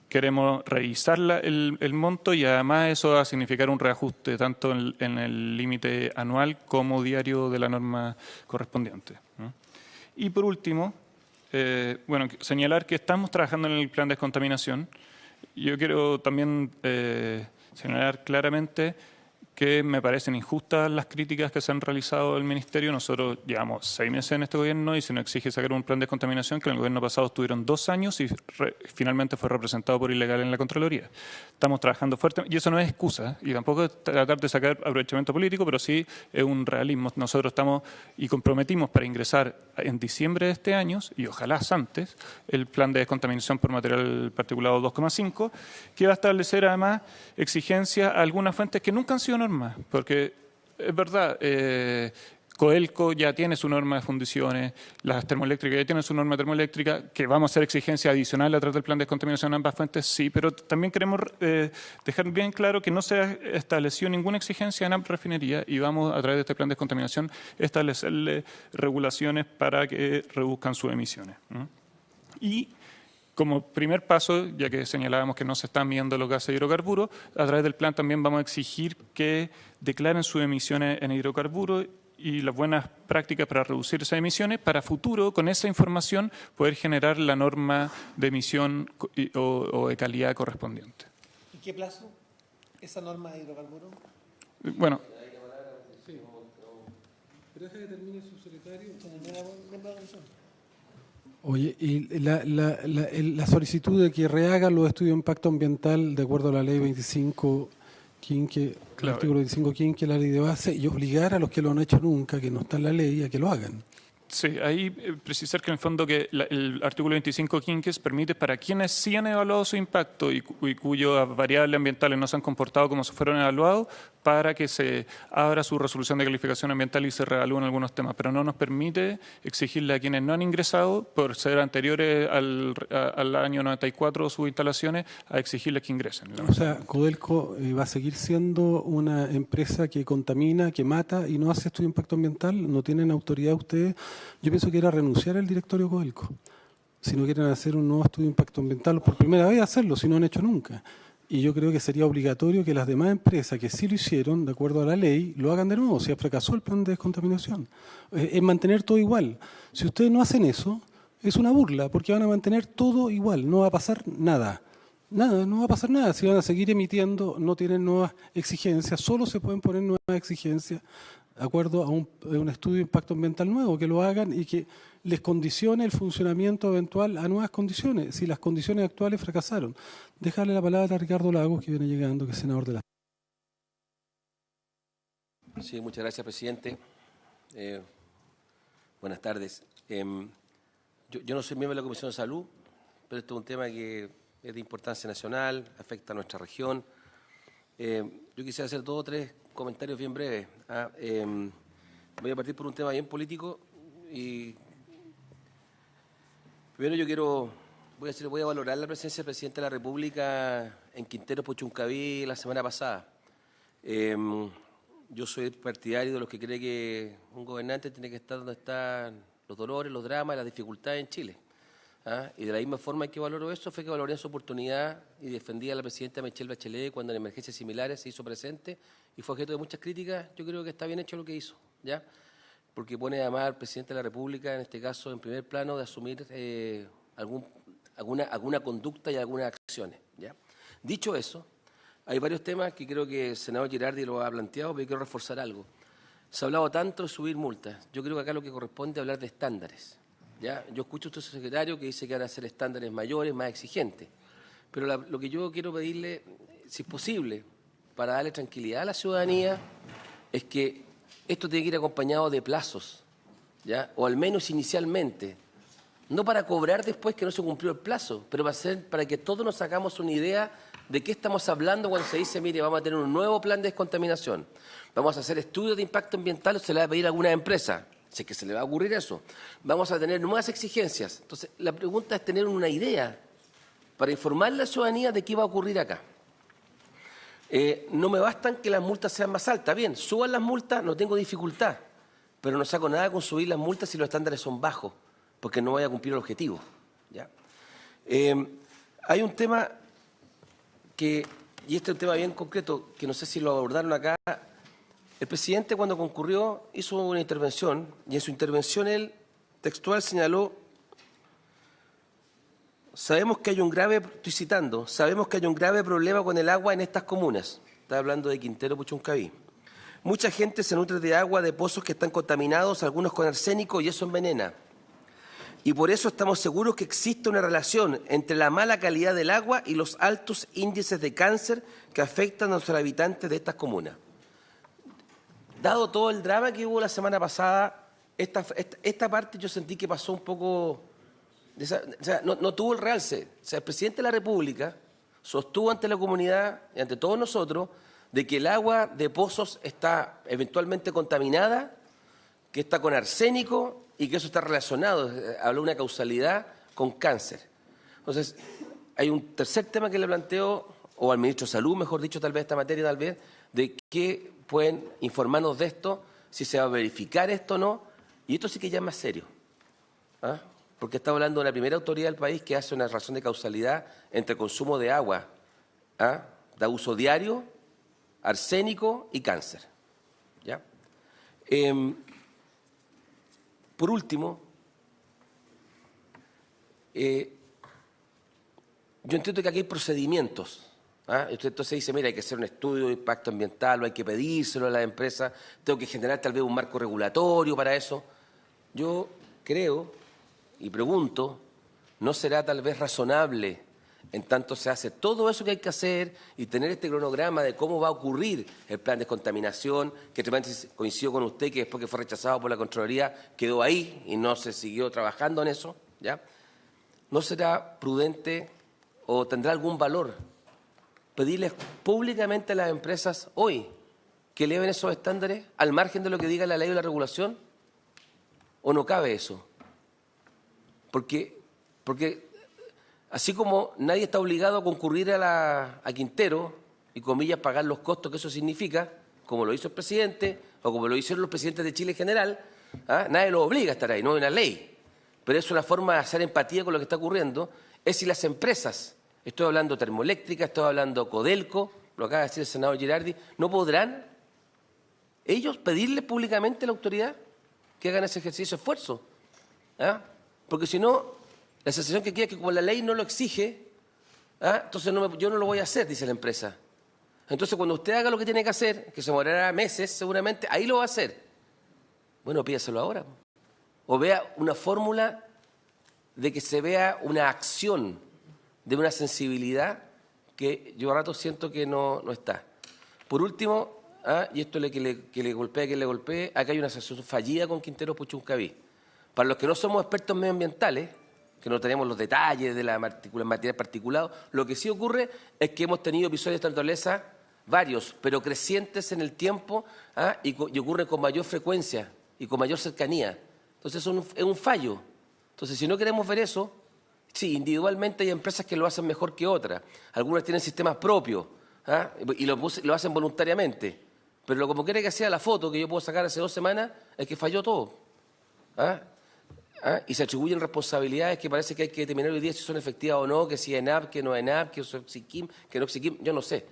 queremos revisar el monto y además eso va a significar un reajuste tanto en el límite anual como diario de la norma correspondiente. Y por último, señalar que estamos trabajando en el plan de descontaminación. Yo quiero también señalar claramente que me parecen injustas las críticas que se han realizado al Ministerio. Nosotros llevamos 6 meses en este gobierno y se nos exige sacar un plan de descontaminación que en el gobierno pasado estuvieron 2 años y finalmente fue representado por ilegal en la Contraloría. Estamos trabajando fuerte y eso no es excusa y tampoco es tratar de sacar aprovechamiento político, pero sí es un realismo. Nosotros estamos y comprometimos para ingresar en diciembre de este año y ojalá antes el plan de descontaminación por material particulado 2,5 que va a establecer además exigencias a algunas fuentes que nunca han sido normas, porque es verdad, Codelco ya tiene su norma de fundiciones, las termoeléctricas ya tienen su norma termoeléctrica, que vamos a hacer exigencia adicional a través del plan de descontaminación en ambas fuentes, sí, pero también queremos dejar bien claro que no se ha establecido ninguna exigencia en ambas refinerías y vamos a través de este plan de descontaminación a establecerle regulaciones para que reduzcan sus emisiones. Y como primer paso, ya que señalábamos que no se están midiendo los gases de hidrocarburos, a través del plan también vamos a exigir que declaren sus emisiones en hidrocarburos y las buenas prácticas para reducir esas emisiones, para futuro, con esa información, poder generar la norma de emisión o de calidad correspondiente. ¿En qué plazo esa norma de hidrocarburos? Bueno. Oye, y la solicitud de que rehagan los estudios de impacto ambiental de acuerdo a la ley 25 quinque, el artículo 25 quinque, la ley de base, y obligar a los que lo han hecho nunca, que no está en la ley, a que lo hagan. Sí, ahí precisar que en el fondo que el artículo 25 quinques permite para quienes sí han evaluado su impacto y cuyas variables ambientales no se han comportado como si fueron evaluados, para que se abra su resolución de calificación ambiental y se reevalúen algunos temas, pero no nos permite exigirle a quienes no han ingresado, por ser anteriores al año 94 sus instalaciones, a exigirles que ingresen. O sea, Codelco va a seguir siendo una empresa que contamina, que mata y no hace estudio de impacto ambiental. ¿No tienen autoridad ustedes? Yo pienso que era renunciar al directorio Codelco. Si no quieren hacer un nuevo estudio de impacto ambiental, por primera vez hacerlo, si no han hecho nunca. Y yo creo que sería obligatorio que las demás empresas que sí lo hicieron, de acuerdo a la ley, lo hagan de nuevo. Si fracasó el plan de descontaminación. Es mantener todo igual. Si ustedes no hacen eso, es una burla, porque van a mantener todo igual. No va a pasar nada. Nada, no va a pasar nada. Si van a seguir emitiendo, no tienen nuevas exigencias, solo se pueden poner nuevas exigencias de acuerdo a un estudio de impacto ambiental nuevo, que lo hagan y que les condicione el funcionamiento eventual a nuevas condiciones, si las condiciones actuales fracasaron. Dejarle la palabra a Ricardo Lagos, que viene llegando, que es senador de la... Sí, muchas gracias, presidente. Buenas tardes. Yo no soy miembro de la Comisión de Salud, pero esto es un tema que es de importancia nacional, afecta a nuestra región. Yo quisiera hacer 2 o 3 comentarios bien breves. Voy a partir por un tema bien político y primero voy a valorar la presencia del presidente de la República en Quintero Puchuncaví la semana pasada. Yo soy partidario de los que cree que un gobernante tiene que estar donde están los dolores, los dramas, las dificultades en Chile. Y de la misma forma que valoro eso fue que valoré su oportunidad y defendí a la presidenta Michelle Bachelet cuando en emergencias similares se hizo presente y fue objeto de muchas críticas. Yo creo que está bien hecho lo que hizo, ¿ya? Porque pone además al presidente de la República, en este caso, en primer plano de asumir alguna conducta y algunas acciones, ¿ya? Dicho eso, hay varios temas que creo que el senador Girardi lo ha planteado, pero quiero reforzar algo. Se ha hablado tanto de subir multas. Yo creo que acá lo que corresponde es hablar de estándares. ¿Ya? Yo escucho a usted, secretario, que dice que van a ser estándares mayores, más exigentes. Pero lo que yo quiero pedirle, si es posible, para darle tranquilidad a la ciudadanía, es que esto tiene que ir acompañado de plazos, ¿ya? O al menos inicialmente. No para cobrar después que no se cumplió el plazo, pero para que todos nos hagamos una idea de qué estamos hablando cuando se dice, mire, vamos a tener un nuevo plan de descontaminación, vamos a hacer estudios de impacto ambiental, o se le va a pedir a alguna empresa. Si es que se le va a ocurrir eso, vamos a tener nuevas exigencias. Entonces, la pregunta es tener una idea para informar a la ciudadanía de qué va a ocurrir acá. No me bastan que las multas sean más altas. Bien, suban las multas, no tengo dificultad, pero no saco nada con subir las multas si los estándares son bajos, porque no voy a cumplir el objetivo, ¿ya? Hay un tema y este es un tema bien concreto, que no sé si lo abordaron acá. El presidente, cuando concurrió, hizo una intervención y en su intervención él textual señaló: sabemos que hay un grave problema con el agua en estas comunas. Está hablando de Quintero Puchuncaví, Mucha gente se nutre de agua de pozos que están contaminados, algunos con arsénico, y eso envenena. Y por eso estamos seguros que existe una relación entre la mala calidad del agua y los altos índices de cáncer que afectan a los habitantes de estas comunas. Dado todo el drama que hubo la semana pasada, esta parte yo sentí que pasó un poco... O sea, no tuvo el realce. O sea, el presidente de la República sostuvo ante la comunidad y ante todos nosotros de que el agua de pozos está eventualmente contaminada, que está con arsénico y que eso está relacionado, habló de una causalidad con cáncer. Entonces, hay un tercer tema que le planteo, o al ministro de Salud, mejor dicho, tal vez esta materia, tal vez, de que pueden informarnos de esto, si se va a verificar esto o no, y esto sí que ya es más serio, ¿ah? Porque estamos hablando de la primera autoridad del país que hace una razón de causalidad entre consumo de agua, ¿ah?, de uso diario, arsénico y cáncer. ¿Ya? Por último, yo entiendo que aquí hay procedimientos. ¿Ah? Usted entonces dice, mira, hay que hacer un estudio de impacto ambiental, o hay que pedírselo a las empresas, tengo que generar tal vez un marco regulatorio para eso. Yo creo y pregunto, ¿no será tal vez razonable, en tanto se hace todo eso que hay que hacer y tener este cronograma de cómo va a ocurrir el plan de descontaminación, que realmente coincido con usted que después que fue rechazado por la Contraloría quedó ahí y no se siguió trabajando en eso? ¿Ya? ¿No será prudente o tendrá algún valor pedirles públicamente a las empresas hoy que eleven esos estándares al margen de lo que diga la ley o la regulación? ¿O no cabe eso? Porque así como nadie está obligado a concurrir a Quintero y, comillas, pagar los costos que eso significa, como lo hizo el presidente o como lo hicieron los presidentes de Chile en general, ¿ah?, nadie los obliga a estar ahí, no hay una ley. Pero es una forma de hacer empatía con lo que está ocurriendo, es si las empresas, estoy hablando termoeléctrica, estoy hablando Codelco, lo acaba de decir el senador Girardi, ¿no podrán ellos pedirle públicamente a la autoridad que hagan ese ejercicio de esfuerzo? ¿Ah? Porque si no, la sensación que queda es que como la ley no lo exige, ¿ah?, entonces yo no lo voy a hacer, dice la empresa. Entonces cuando usted haga lo que tiene que hacer, que se demorará meses seguramente, ahí lo va a hacer. Bueno, pídaselo ahora. O vea una fórmula de que se vea una acción de una sensibilidad que yo a rato siento que no está. Por último, y esto que le golpee a quien le golpee, acá hay una asociación fallida con Quintero Puchuncaví. Para los que no somos expertos medioambientales, que no tenemos los detalles de la materia particulada, lo que sí ocurre es que hemos tenido episodios de esta naturaleza, varios, pero crecientes en el tiempo, y ocurren con mayor frecuencia y con mayor cercanía. Entonces eso es un fallo. Entonces, si no queremos ver eso, sí, individualmente hay empresas que lo hacen mejor que otras. Algunas tienen sistemas propios, y lo hacen voluntariamente. Pero como quiera que sea la foto que yo puedo sacar hace 2 semanas, es que falló todo. Y se atribuyen responsabilidades que parece que hay que determinar hoy día si son efectivas o no, que si es ENAP, que no es ENAP, que es Oxiquim, que no es Oxiquim, yo no sé.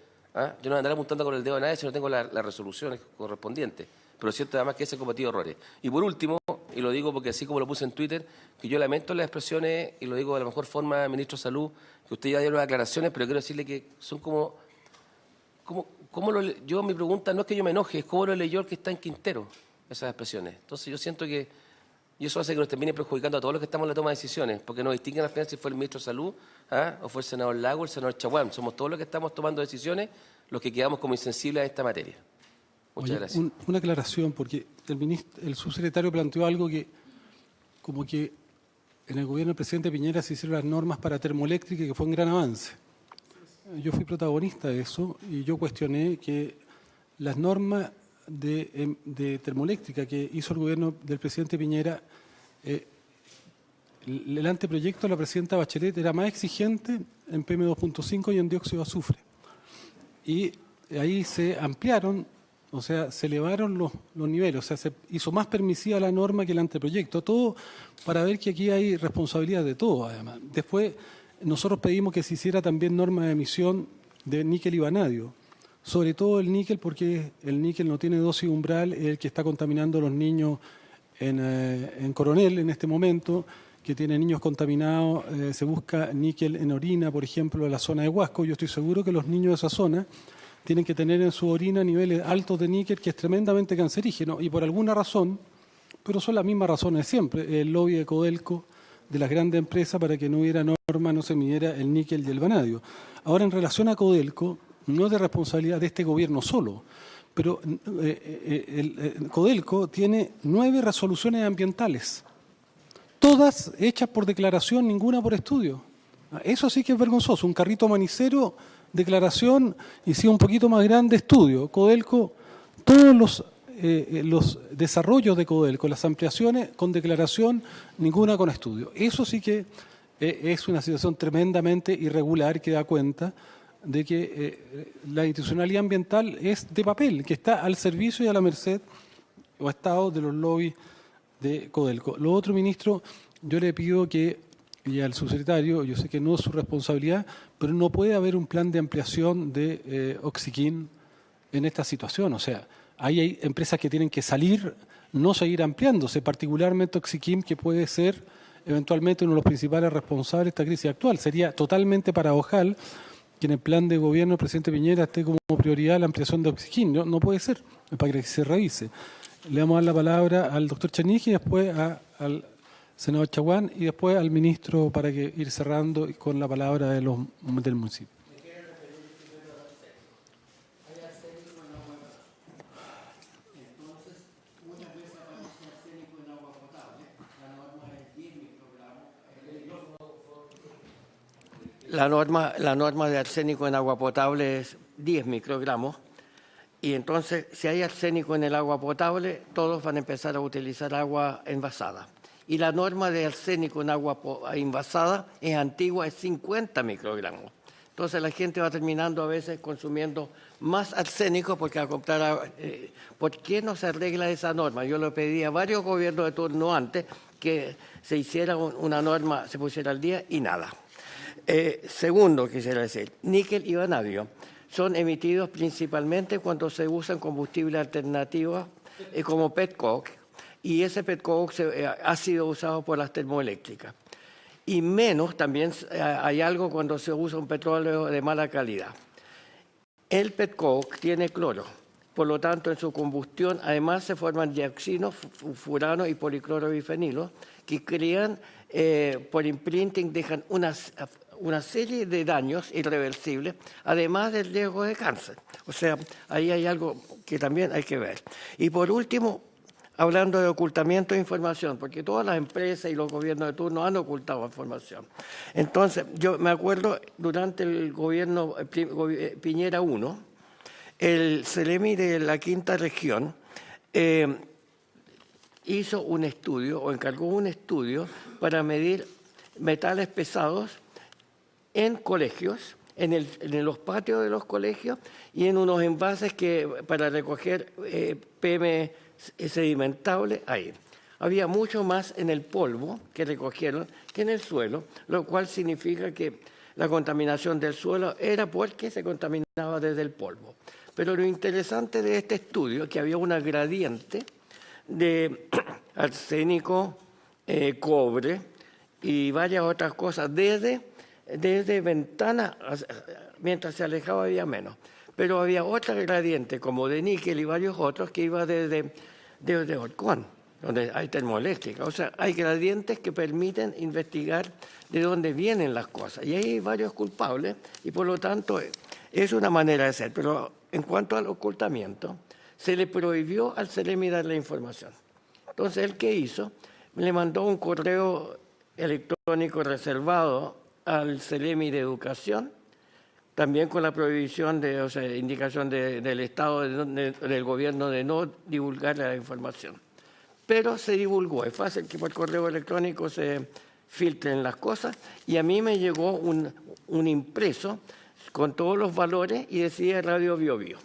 Yo no andaré apuntando con el dedo a nadie si no tengo las resoluciones correspondientes. Pero es cierto además que se han cometido errores. Y por último, y lo digo porque así como lo puse en Twitter, que yo lamento las expresiones, y lo digo de la mejor forma, ministro de Salud, que usted ya dio las aclaraciones, pero quiero decirle que son yo mi pregunta no es que yo me enoje, es cómo lo leyó el que está en Quintero, esas expresiones. Entonces yo siento que, y eso hace que nos termine perjudicando a todos los que estamos en la toma de decisiones, porque nos distinguen al final si fue el ministro de Salud, o fue el senador Lago, el senador Chaguán. Somos todos los que estamos tomando decisiones los que quedamos como insensibles a esta materia. Muchas gracias. Una aclaración, porque el subsecretario planteó algo que, como que en el gobierno del presidente Piñera se hicieron las normas para termoeléctrica, que fue un gran avance. Yo fui protagonista de eso y yo cuestioné que las normas de termoeléctrica que hizo el gobierno del presidente Piñera, el anteproyecto de la presidenta Bachelet era más exigente en PM2.5 y en dióxido de azufre. Y ahí se ampliaron, o sea, se elevaron los niveles, o sea, se hizo más permisiva la norma que el anteproyecto. Todo para ver que aquí hay responsabilidad de todo, además. Después, nosotros pedimos que se hiciera también norma de emisión de níquel y vanadio. Sobre todo el níquel, porque el níquel no tiene dosis umbral, es el que está contaminando a los niños en Coronel en este momento, que tiene niños contaminados. Se busca níquel en orina, por ejemplo, en la zona de Huasco. Yo estoy seguro que los niños de esa zona tienen que tener en su orina niveles altos de níquel, que es tremendamente cancerígeno, y por alguna razón, pero son las mismas razones siempre, el lobby de Codelco, de las grandes empresas, para que no hubiera norma, no se midiera el níquel y el vanadio. Ahora, en relación a Codelco, no es de responsabilidad de este gobierno solo, pero Codelco tiene 9 resoluciones ambientales, todas hechas por declaración, ninguna por estudio. Eso sí que es vergonzoso, un carrito manicero, declaración, y si un poquito más grande, estudio. Codelco, todos los desarrollos de Codelco, las ampliaciones con declaración, ninguna con estudio. Eso sí que es una situación tremendamente irregular, que da cuenta de que la institucionalidad ambiental es de papel, que está al servicio y a la merced o estado de los lobbies de Codelco. Lo otro, ministro, yo le pido que, y al subsecretario, yo sé que no es su responsabilidad, pero no puede haber un plan de ampliación de Oxiquín en esta situación. O sea, hay empresas que tienen que salir, no seguir ampliándose, particularmente Oxiquín, que puede ser eventualmente uno de los principales responsables de esta crisis actual. Sería totalmente paradojal que en el plan de gobierno del presidente Piñera esté como prioridad la ampliación de Oxiquín. No puede ser, para que se revise. Le vamos a dar la palabra al doctor Chanique y después al senador Chaguán y después al ministro, para que ir cerrando con la palabra del municipio. La norma de arsénico en agua potable es 10 microgramos. Y entonces, si hay arsénico en el agua potable, todos van a empezar a utilizar agua envasada. Y la norma de arsénico en agua envasada es antigua, es 50 microgramos. Entonces la gente va terminando a veces consumiendo más arsénico porque va a comprar agua. ¿Por qué no se arregla esa norma? Yo le pedí a varios gobiernos de turno antes que se hiciera una norma, se pusiera al día y nada. Segundo, quisiera decir, níquel y vanadio son emitidos principalmente cuando se usan combustibles alternativos como petcoke, y ese petcoke ha sido usado por las termoeléctricas. Y menos también hay algo cuando se usa un petróleo de mala calidad. El petcoke tiene cloro, por lo tanto en su combustión además se forman dioxinos, furanos y policlorobifenilos que crean, por imprinting, dejan una serie de daños irreversibles, además del riesgo de cáncer. O sea, ahí hay algo que también hay que ver. Y por último, hablando de ocultamiento de información, porque todas las empresas y los gobiernos de turno han ocultado información. Entonces, yo me acuerdo, durante el gobierno Piñera 1, el CELEMI de la Quinta Región hizo un estudio, o encargó un estudio, para medir metales pesados en colegios, en los patios de los colegios y en unos envases para recoger PM sedimentable ahí. Había mucho más en el polvo que recogieron que en el suelo, lo cual significa que la contaminación del suelo era porque se contaminaba desde el polvo. Pero lo interesante de este estudio es que había una gradiente de arsénico, cobre y varias otras cosas desde ventana, mientras se alejaba había menos. Pero había otra gradiente como de níquel y varios otros que iba desde Orcón, donde hay termoeléctrica. O sea, hay gradientes que permiten investigar de dónde vienen las cosas. Y hay varios culpables y por lo tanto es una manera de ser. Pero en cuanto al ocultamiento, se le prohibió al CELEMI dar la información. Entonces, ¿él qué hizo? Le mandó un correo electrónico reservado al CELEMI de Educación, también con la prohibición indicación del Estado, del gobierno, de no divulgar la información. Pero se divulgó. Es fácil que por correo electrónico se filtren las cosas, y a mí me llegó un impreso con todos los valores y decía Radio Bio Bio.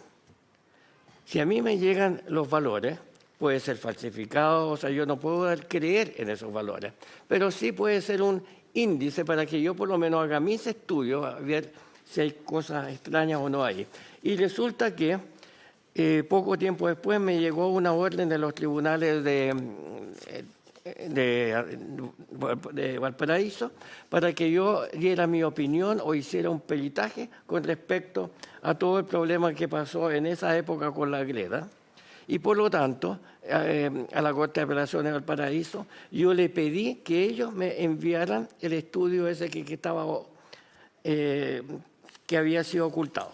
Si a mí me llegan los valores, puede ser falsificado, o sea, yo no puedo creer en esos valores, pero sí puede ser un índice para que yo por lo menos haga mis estudios, a ver si hay cosas extrañas o no hay. Y resulta que poco tiempo después me llegó una orden de los tribunales de Valparaíso para que yo diera mi opinión o hiciera un peritaje con respecto a todo el problema que pasó en esa época con la greda. Y por lo tanto, a la Corte de Apelaciones de Valparaíso, yo le pedí que ellos me enviaran el estudio ese que había sido ocultado.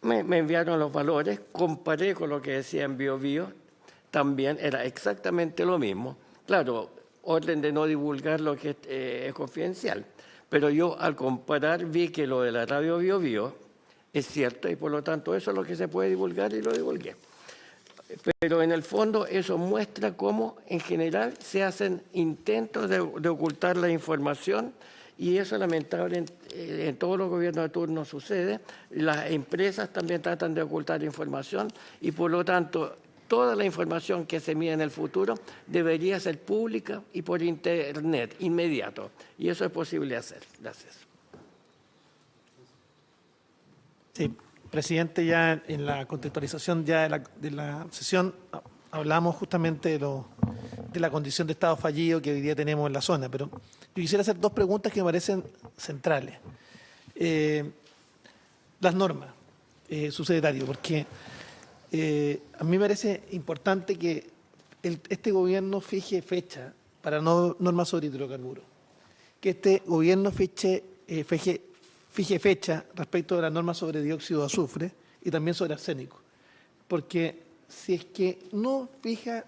Me enviaron los valores, comparé con lo que decía en BioBio, también era exactamente lo mismo. Claro, orden de no divulgar lo que es confidencial, pero yo al comparar vi que lo de la radio BioBio es cierto y por lo tanto eso es lo que se puede divulgar y lo divulgué. Pero en el fondo eso muestra cómo en general se hacen intentos de ocultar la información y eso lamentable en todos los gobiernos de turno sucede. Las empresas también tratan de ocultar información y por lo tanto toda la información que se mide en el futuro debería ser pública y por internet inmediato y eso es posible hacer. Gracias. Sí. Presidente, ya en la contextualización ya de la sesión hablamos justamente de la condición de estado fallido que hoy día tenemos en la zona, pero yo quisiera hacer dos preguntas que me parecen centrales. Las normas, subsecretario, porque a mí me parece importante que este gobierno fije fecha para normas sobre hidrocarburos, que este gobierno fije fecha respecto de las normas sobre dióxido de azufre y también sobre arsénico. Porque si es que no fija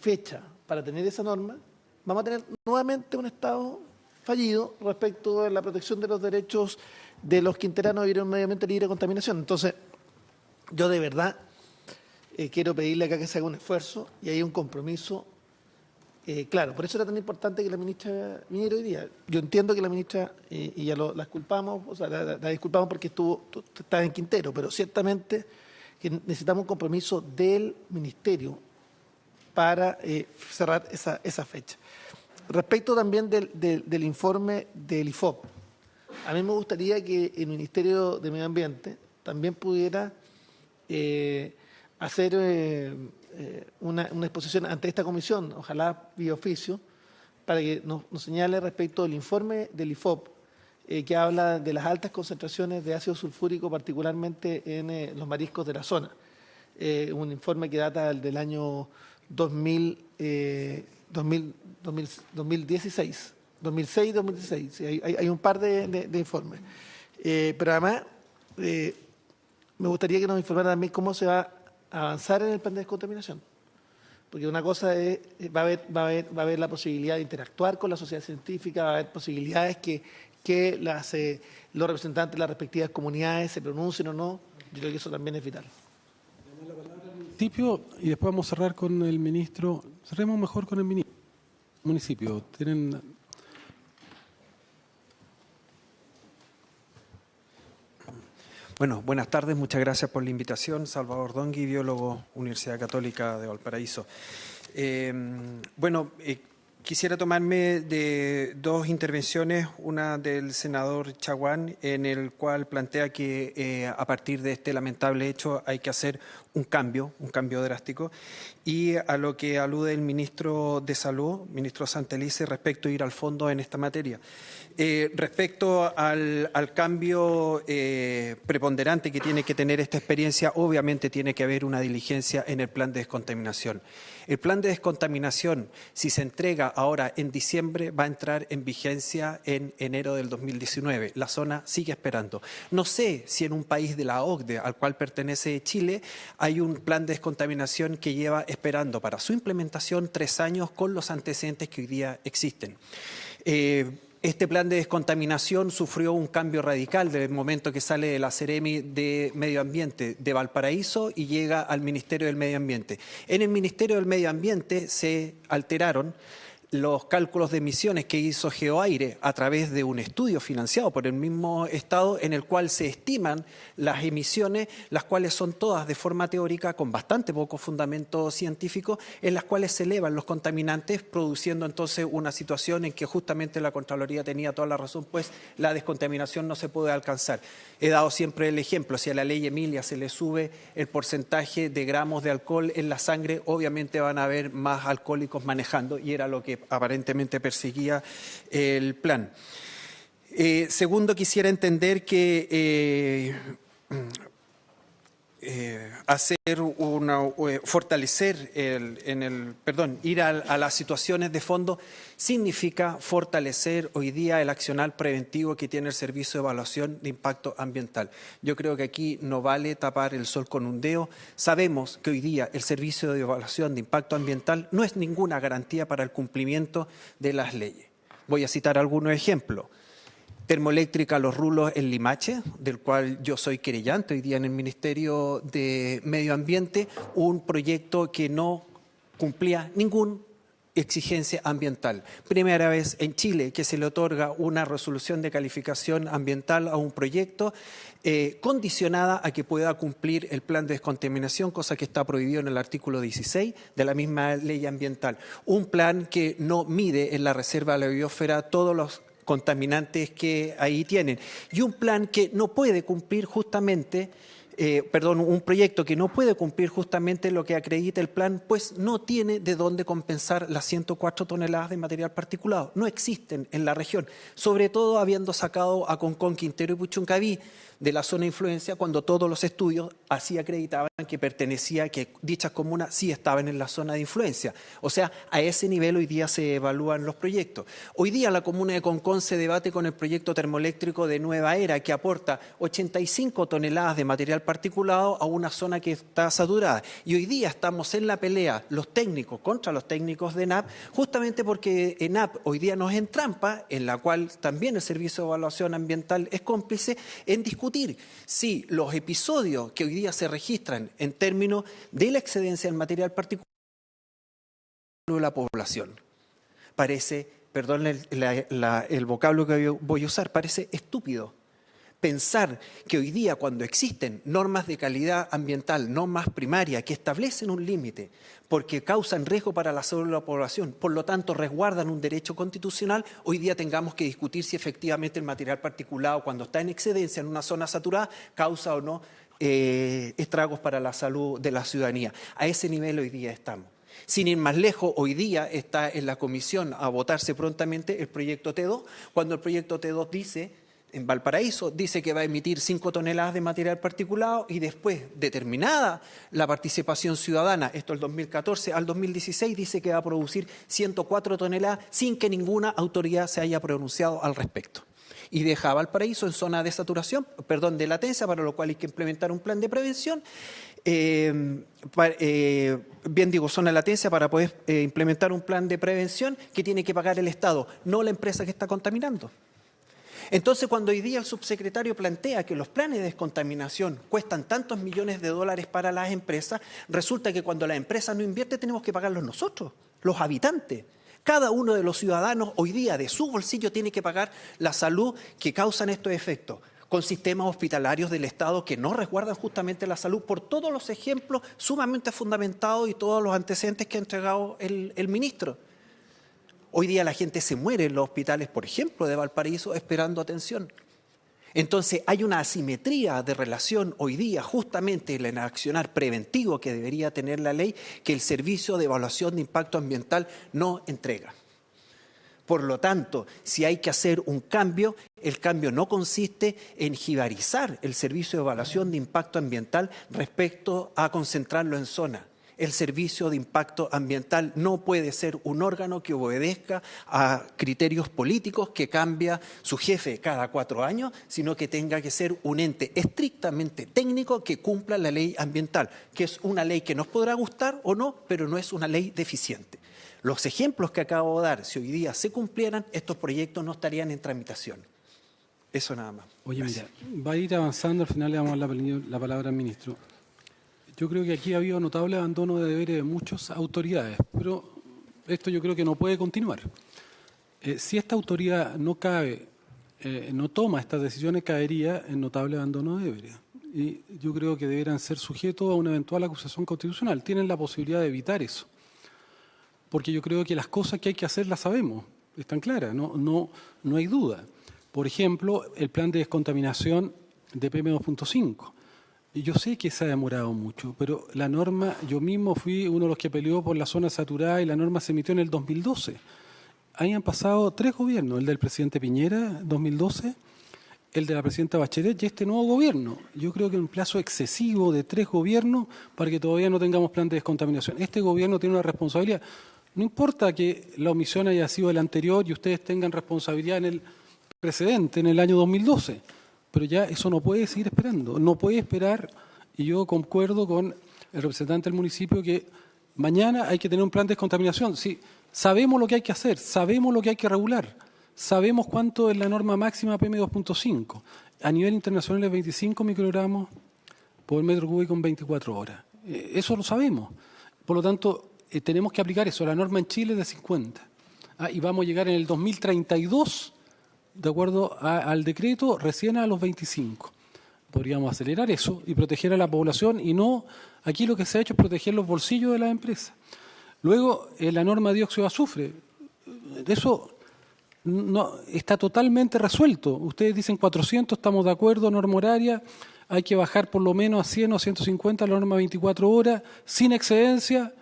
fecha para tener esa norma, vamos a tener nuevamente un Estado fallido respecto de la protección de los derechos de los quinteranos a vivir en un medio ambiente libre de contaminación. Entonces, yo de verdad quiero pedirle acá que se haga un esfuerzo y hay un compromiso. Claro, por eso era tan importante que la ministra viniera hoy día. Yo entiendo que la ministra, y ya la disculpamos, o sea, la disculpamos porque estaba en Quintero, pero ciertamente que necesitamos un compromiso del ministerio para cerrar esa fecha. Respecto también del informe del IFOP, a mí me gustaría que el Ministerio de Medio Ambiente también pudiera hacer una exposición ante esta comisión, ojalá vía oficio, para que nos señale respecto del informe del IFOP, que habla de las altas concentraciones de ácido sulfúrico, particularmente en los mariscos de la zona. Un informe que data del año 2016, 2006-2016. Sí, hay un par de informes. Pero además, me gustaría que nos informara también cómo se va avanzar en el plan de descontaminación, porque una cosa es, va a haber la posibilidad de interactuar con la sociedad científica, va a haber posibilidades que los representantes de las respectivas comunidades se pronuncien o no. Yo creo que eso también es vital. Municipio, y después vamos a cerrar con el ministro. Cerremos mejor con el ministro. Municipio, tienen... Bueno, buenas tardes, muchas gracias por la invitación. Salvador Dongui, biólogo, Universidad Católica de Valparaíso. Quisiera tomarme de dos intervenciones, una del senador Chaguán, en el cual plantea que a partir de este lamentable hecho hay que hacer un cambio drástico, y a lo que alude el ministro de Salud, ministro Santelice, respecto a ir al fondo en esta materia. Respecto al cambio preponderante que tiene que tener esta experiencia, obviamente tiene que haber una diligencia en el plan de descontaminación. El plan de descontaminación, si se entrega ahora en diciembre, va a entrar en vigencia en enero del 2019. La zona sigue esperando. No sé si en un país de la OCDE, al cual pertenece Chile, hay un plan de descontaminación que lleva esperando para su implementación 3 años con los antecedentes que hoy día existen. Este plan de descontaminación sufrió un cambio radical desde el momento que sale de la Seremi de Medio Ambiente de Valparaíso y llega al Ministerio del Medio Ambiente. En el Ministerio del Medio Ambiente se alteraron los cálculos de emisiones que hizo GeoAire a través de un estudio financiado por el mismo Estado en el cual se estiman las emisiones, las cuales son todas de forma teórica con bastante poco fundamento científico, en las cuales se elevan los contaminantes, produciendo entonces una situación en que justamente la Contraloría tenía toda la razón, pues la descontaminación no se puede alcanzar. He dado siempre el ejemplo, si a la ley Emilia se le sube el porcentaje de gramos de alcohol en la sangre, obviamente van a haber más alcohólicos manejando, y era lo que aparentemente perseguía el plan. Segundo, quisiera entender que fortalecer ir a las situaciones de fondo significa fortalecer hoy día el accionar preventivo que tiene el Servicio de Evaluación de Impacto Ambiental. Yo creo que aquí no vale tapar el sol con un dedo. Sabemos que hoy día el Servicio de Evaluación de Impacto Ambiental no es ninguna garantía para el cumplimiento de las leyes. Voy a citar algunos ejemplos. Termoeléctrica Los Rulos en Limache, del cual yo soy querellante hoy día en el Ministerio de Medio Ambiente, un proyecto que no cumplía ninguna exigencia ambiental. Primera vez en Chile que se le otorga una resolución de calificación ambiental a un proyecto condicionada a que pueda cumplir el plan de descontaminación, cosa que está prohibido en el artículo 16 de la misma ley ambiental. Un plan que no mide en la reserva de la biosfera todos los contaminantes que ahí tienen. Y un plan que no puede cumplir justamente, un proyecto que no puede cumplir justamente lo que acredita el plan, pues no tiene de dónde compensar las 104 toneladas de material particulado. No existen en la región, sobre todo habiendo sacado a Concón, Quintero y Puchuncaví de la zona de influencia, cuando todos los estudios así acreditaban que dichas comunas sí estaban en la zona de influencia. O sea, a ese nivel hoy día se evalúan los proyectos. Hoy día la comuna de Concón se debate con el proyecto termoeléctrico de Nueva Era, que aporta 85 toneladas de material particulado a una zona que está saturada. Y hoy día estamos en la pelea los técnicos contra los técnicos de ENAP, justamente porque ENAP hoy día nos entrampa, en la cual también el Servicio de Evaluación Ambiental es cómplice, en discutir si los episodios que hoy día se registran en términos de la excedencia del material particular de la población. Parece, perdón el vocablo que voy a usar, parece estúpido pensar que hoy día, cuando existen normas de calidad ambiental, normas primarias que establecen un límite porque causan riesgo para la salud de la población, por lo tanto resguardan un derecho constitucional, hoy día tengamos que discutir si efectivamente el material particulado, cuando está en excedencia en una zona saturada, causa o no estragos para la salud de la ciudadanía. A ese nivel hoy día estamos. Sin ir más lejos, hoy día está en la comisión a votarse prontamente el proyecto T2, cuando el proyecto T2 dice, en Valparaíso, dice que va a emitir 5 toneladas de material particulado y después, determinada la participación ciudadana, esto el 2014 al 2016, dice que va a producir 104 toneladas sin que ninguna autoridad se haya pronunciado al respecto. Y deja a Valparaíso en zona de saturación, de latencia, para lo cual hay que implementar un plan de prevención. Zona de latencia para poder implementar un plan de prevención que tiene que pagar el Estado, no la empresa que está contaminando. Entonces, cuando hoy día el subsecretario plantea que los planes de descontaminación cuestan tantos millones de dólares para las empresas, resulta que cuando la empresa no invierte tenemos que pagarlos nosotros, los habitantes. Cada uno de los ciudadanos hoy día de su bolsillo tiene que pagar la salud que causan estos efectos, con sistemas hospitalarios del Estado que no resguardan justamente la salud, por todos los ejemplos sumamente fundamentados y todos los antecedentes que ha entregado el ministro. Hoy día la gente se muere en los hospitales, por ejemplo, de Valparaíso, esperando atención. Entonces, hay una asimetría de relación hoy día, justamente en el accionar preventivo que debería tener la ley, que el Servicio de Evaluación de Impacto Ambiental no entrega. Por lo tanto, si hay que hacer un cambio, el cambio no consiste en jibarizar el Servicio de Evaluación de Impacto Ambiental respecto a concentrarlo en zona. El Servicio de Impacto Ambiental no puede ser un órgano que obedezca a criterios políticos que cambia su jefe cada 4 años, sino que tenga que ser un ente estrictamente técnico que cumpla la ley ambiental, que es una ley que nos podrá gustar o no, pero no es una ley deficiente. Los ejemplos que acabo de dar, si hoy día se cumplieran, estos proyectos no estarían en tramitación. Eso nada más. Oye, Gracias. mira, va a ir avanzando, al final le vamos a dar la palabra al ministro. Yo creo que aquí ha habido notable abandono de deberes de muchas autoridades, pero Esto yo creo que no puede continuar. Si esta autoridad no toma estas decisiones, caería en notable abandono de deberes. Y yo creo que deberán ser sujetos a una eventual acusación constitucional. Tienen la posibilidad de evitar eso. Porque yo creo que las cosas que hay que hacer las sabemos, están claras, no hay duda. Por ejemplo, el plan de descontaminación de PM2.5. Y yo sé que se ha demorado mucho, pero la norma, yo mismo fui uno de los que peleó por la zona saturada y la norma se emitió en el 2012. Ahí han pasado 3 gobiernos, el del presidente Piñera, 2012, el de la presidenta Bachelet y este nuevo gobierno. Yo creo que es un plazo excesivo de 3 gobiernos para que todavía no tengamos plan de descontaminación. Este gobierno tiene una responsabilidad. No importa que la omisión haya sido el anterior y ustedes tengan responsabilidad en el precedente, en el año 2012, pero ya eso no puede seguir esperando. No puede esperar, y yo concuerdo con el representante del municipio que mañana hay que tener un plan de descontaminación. Sí, sabemos lo que hay que hacer, sabemos lo que hay que regular, sabemos cuánto es la norma máxima PM2.5. A nivel internacional es 25 microgramos por metro cúbico en 24 horas. Eso lo sabemos. Por lo tanto, tenemos que aplicar eso. La norma en Chile es de 50. Y vamos a llegar en el 2032, de acuerdo al decreto, recién a los 25. Podríamos acelerar eso y proteger a la población y no, aquí lo que se ha hecho es proteger los bolsillos de las empresas. Luego, la norma de dióxido de azufre, eso no está totalmente resuelto. Ustedes dicen 400, estamos de acuerdo, norma horaria, hay que bajar por lo menos a 100 o 150 la norma 24 horas, sin excedencia.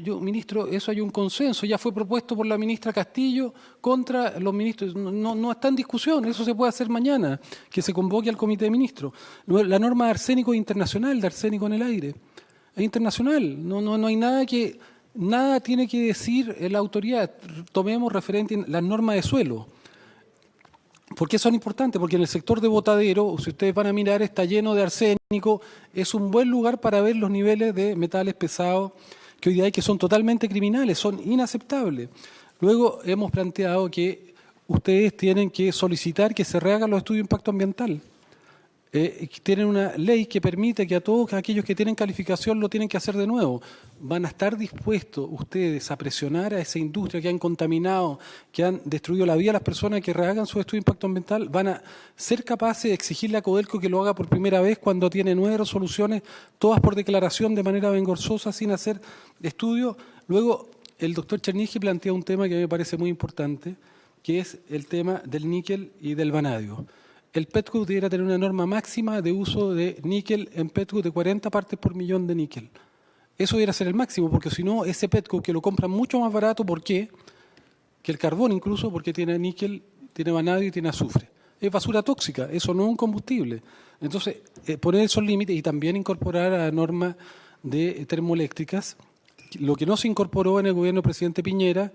Yo, ministro, eso hay un consenso, ya fue propuesto por la ministra Castillo contra los ministros, no está en discusión, eso se puede hacer mañana, que se convoque al comité de ministros. La norma de arsénico es internacional, de arsénico en el aire, es internacional, no hay nada tiene que decir la autoridad. Tomemos referente las normas de suelo. ¿Por qué son importantes? Porque en el sector de Botadero, si ustedes van a mirar, está lleno de arsénico, es un buen lugar para ver los niveles de metales pesados que hoy día hay, que son totalmente criminales, son inaceptables. Luego hemos planteado que ustedes tienen que solicitar que se rehagan los estudios de impacto ambiental. Tienen una ley que permite que a todos aquellos que tienen calificación lo tienen que hacer de nuevo. ¿Van a estar dispuestos ustedes a presionar a esa industria que han contaminado, que han destruido la vida a las personas que rehagan su estudio de impacto ambiental? ¿Van a ser capaces de exigirle a Codelco que lo haga por primera vez cuando tiene 9 resoluciones, todas por declaración de manera vergonzosa, sin hacer estudio? Luego, el doctor Cherniski plantea un tema que a mí me parece muy importante, que es el tema del níquel y del vanadio. El petcoke debería tener una norma máxima de uso de níquel en petcoke de 40 partes por millón de níquel. Eso debería ser el máximo, porque si no, ese petcoke que lo compran mucho más barato, ¿por qué? Que el carbón incluso, porque tiene níquel, tiene vanadio y tiene azufre. Es basura tóxica, eso no es un combustible. Entonces, poner esos límites y también incorporar a normas de termoeléctricas, lo que no se incorporó en el gobierno del presidente Piñera,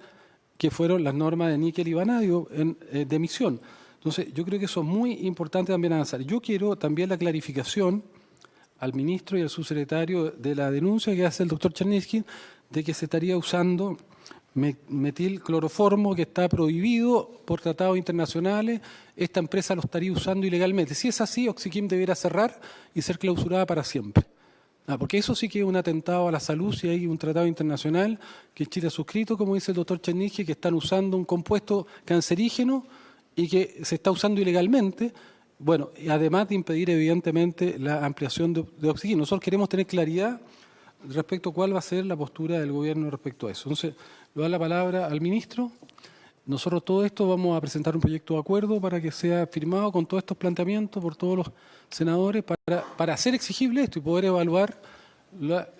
que fueron las normas de níquel y vanadio de emisión. Entonces, yo creo que eso es muy importante también avanzar. Yo quiero también la clarificación al ministro y al subsecretario de la denuncia que hace el doctor Cherniski de que se estaría usando metilcloroformo, que está prohibido por tratados internacionales. Esta empresa lo estaría usando ilegalmente. Si es así, Oxiquim debiera cerrar y ser clausurada para siempre. Porque eso sí que es un atentado a la salud si hay un tratado internacional que Chile ha suscrito, como dice el doctor Cherniski, que están usando un compuesto cancerígeno y que se está usando ilegalmente, bueno, además de impedir evidentemente la ampliación de Oxiquim. Nosotros queremos tener claridad respecto a cuál va a ser la postura del gobierno respecto a eso. Entonces, le doy la palabra al ministro. Nosotros todo esto vamos a presentar un proyecto de acuerdo para que sea firmado con todos estos planteamientos por todos los senadores para hacer exigible esto y poder evaluar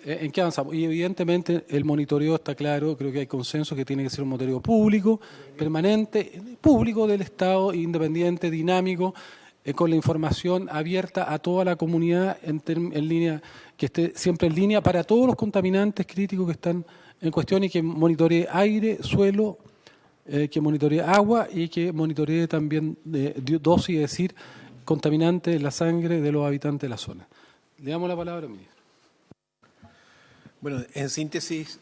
en qué avanzamos. Y evidentemente el monitoreo está claro, creo que hay consenso que tiene que ser un monitoreo público, permanente, público del Estado, independiente, dinámico, con la información abierta a toda la comunidad en línea, que esté siempre en línea para todos los contaminantes críticos que están en cuestión y que monitoree aire, suelo, que monitoree agua y que monitoree también dosis, es decir, contaminantes en la sangre de los habitantes de la zona. Le damos la palabra, ministro. Bueno, en síntesis,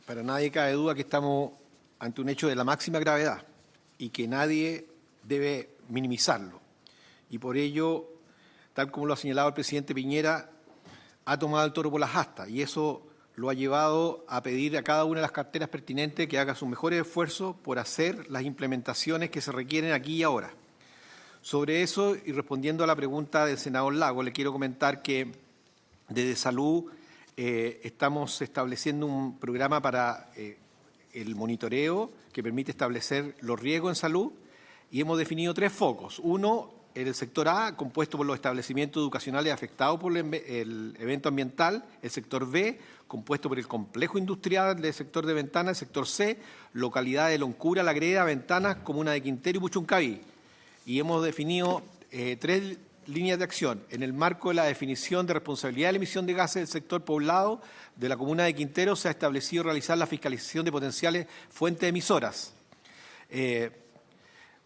para nadie cabe duda que estamos ante un hecho de la máxima gravedad y que nadie debe minimizarlo. Y por ello, tal como lo ha señalado el presidente Piñera, ha tomado el toro por las astas y eso lo ha llevado a pedir a cada una de las carteras pertinentes que haga sus mejores esfuerzos por hacer las implementaciones que se requieren aquí y ahora. Sobre eso, y respondiendo a la pregunta del senador Lago, le quiero comentar que desde Salud estamos estableciendo un programa para el monitoreo que permite establecer los riesgos en salud y hemos definido 3 focos. Uno, en el sector A, compuesto por los establecimientos educacionales afectados por el evento ambiental. El sector B, compuesto por el complejo industrial del sector de Ventanas. El sector C, localidades de Loncura, La Greda, Ventanas, comuna de Quintero y Puchuncaví. Y hemos definido 3 líneas de acción. En el marco de la definición de responsabilidad de la emisión de gases del sector poblado de la comuna de Quintero, se ha establecido realizar la fiscalización de potenciales fuentes emisoras.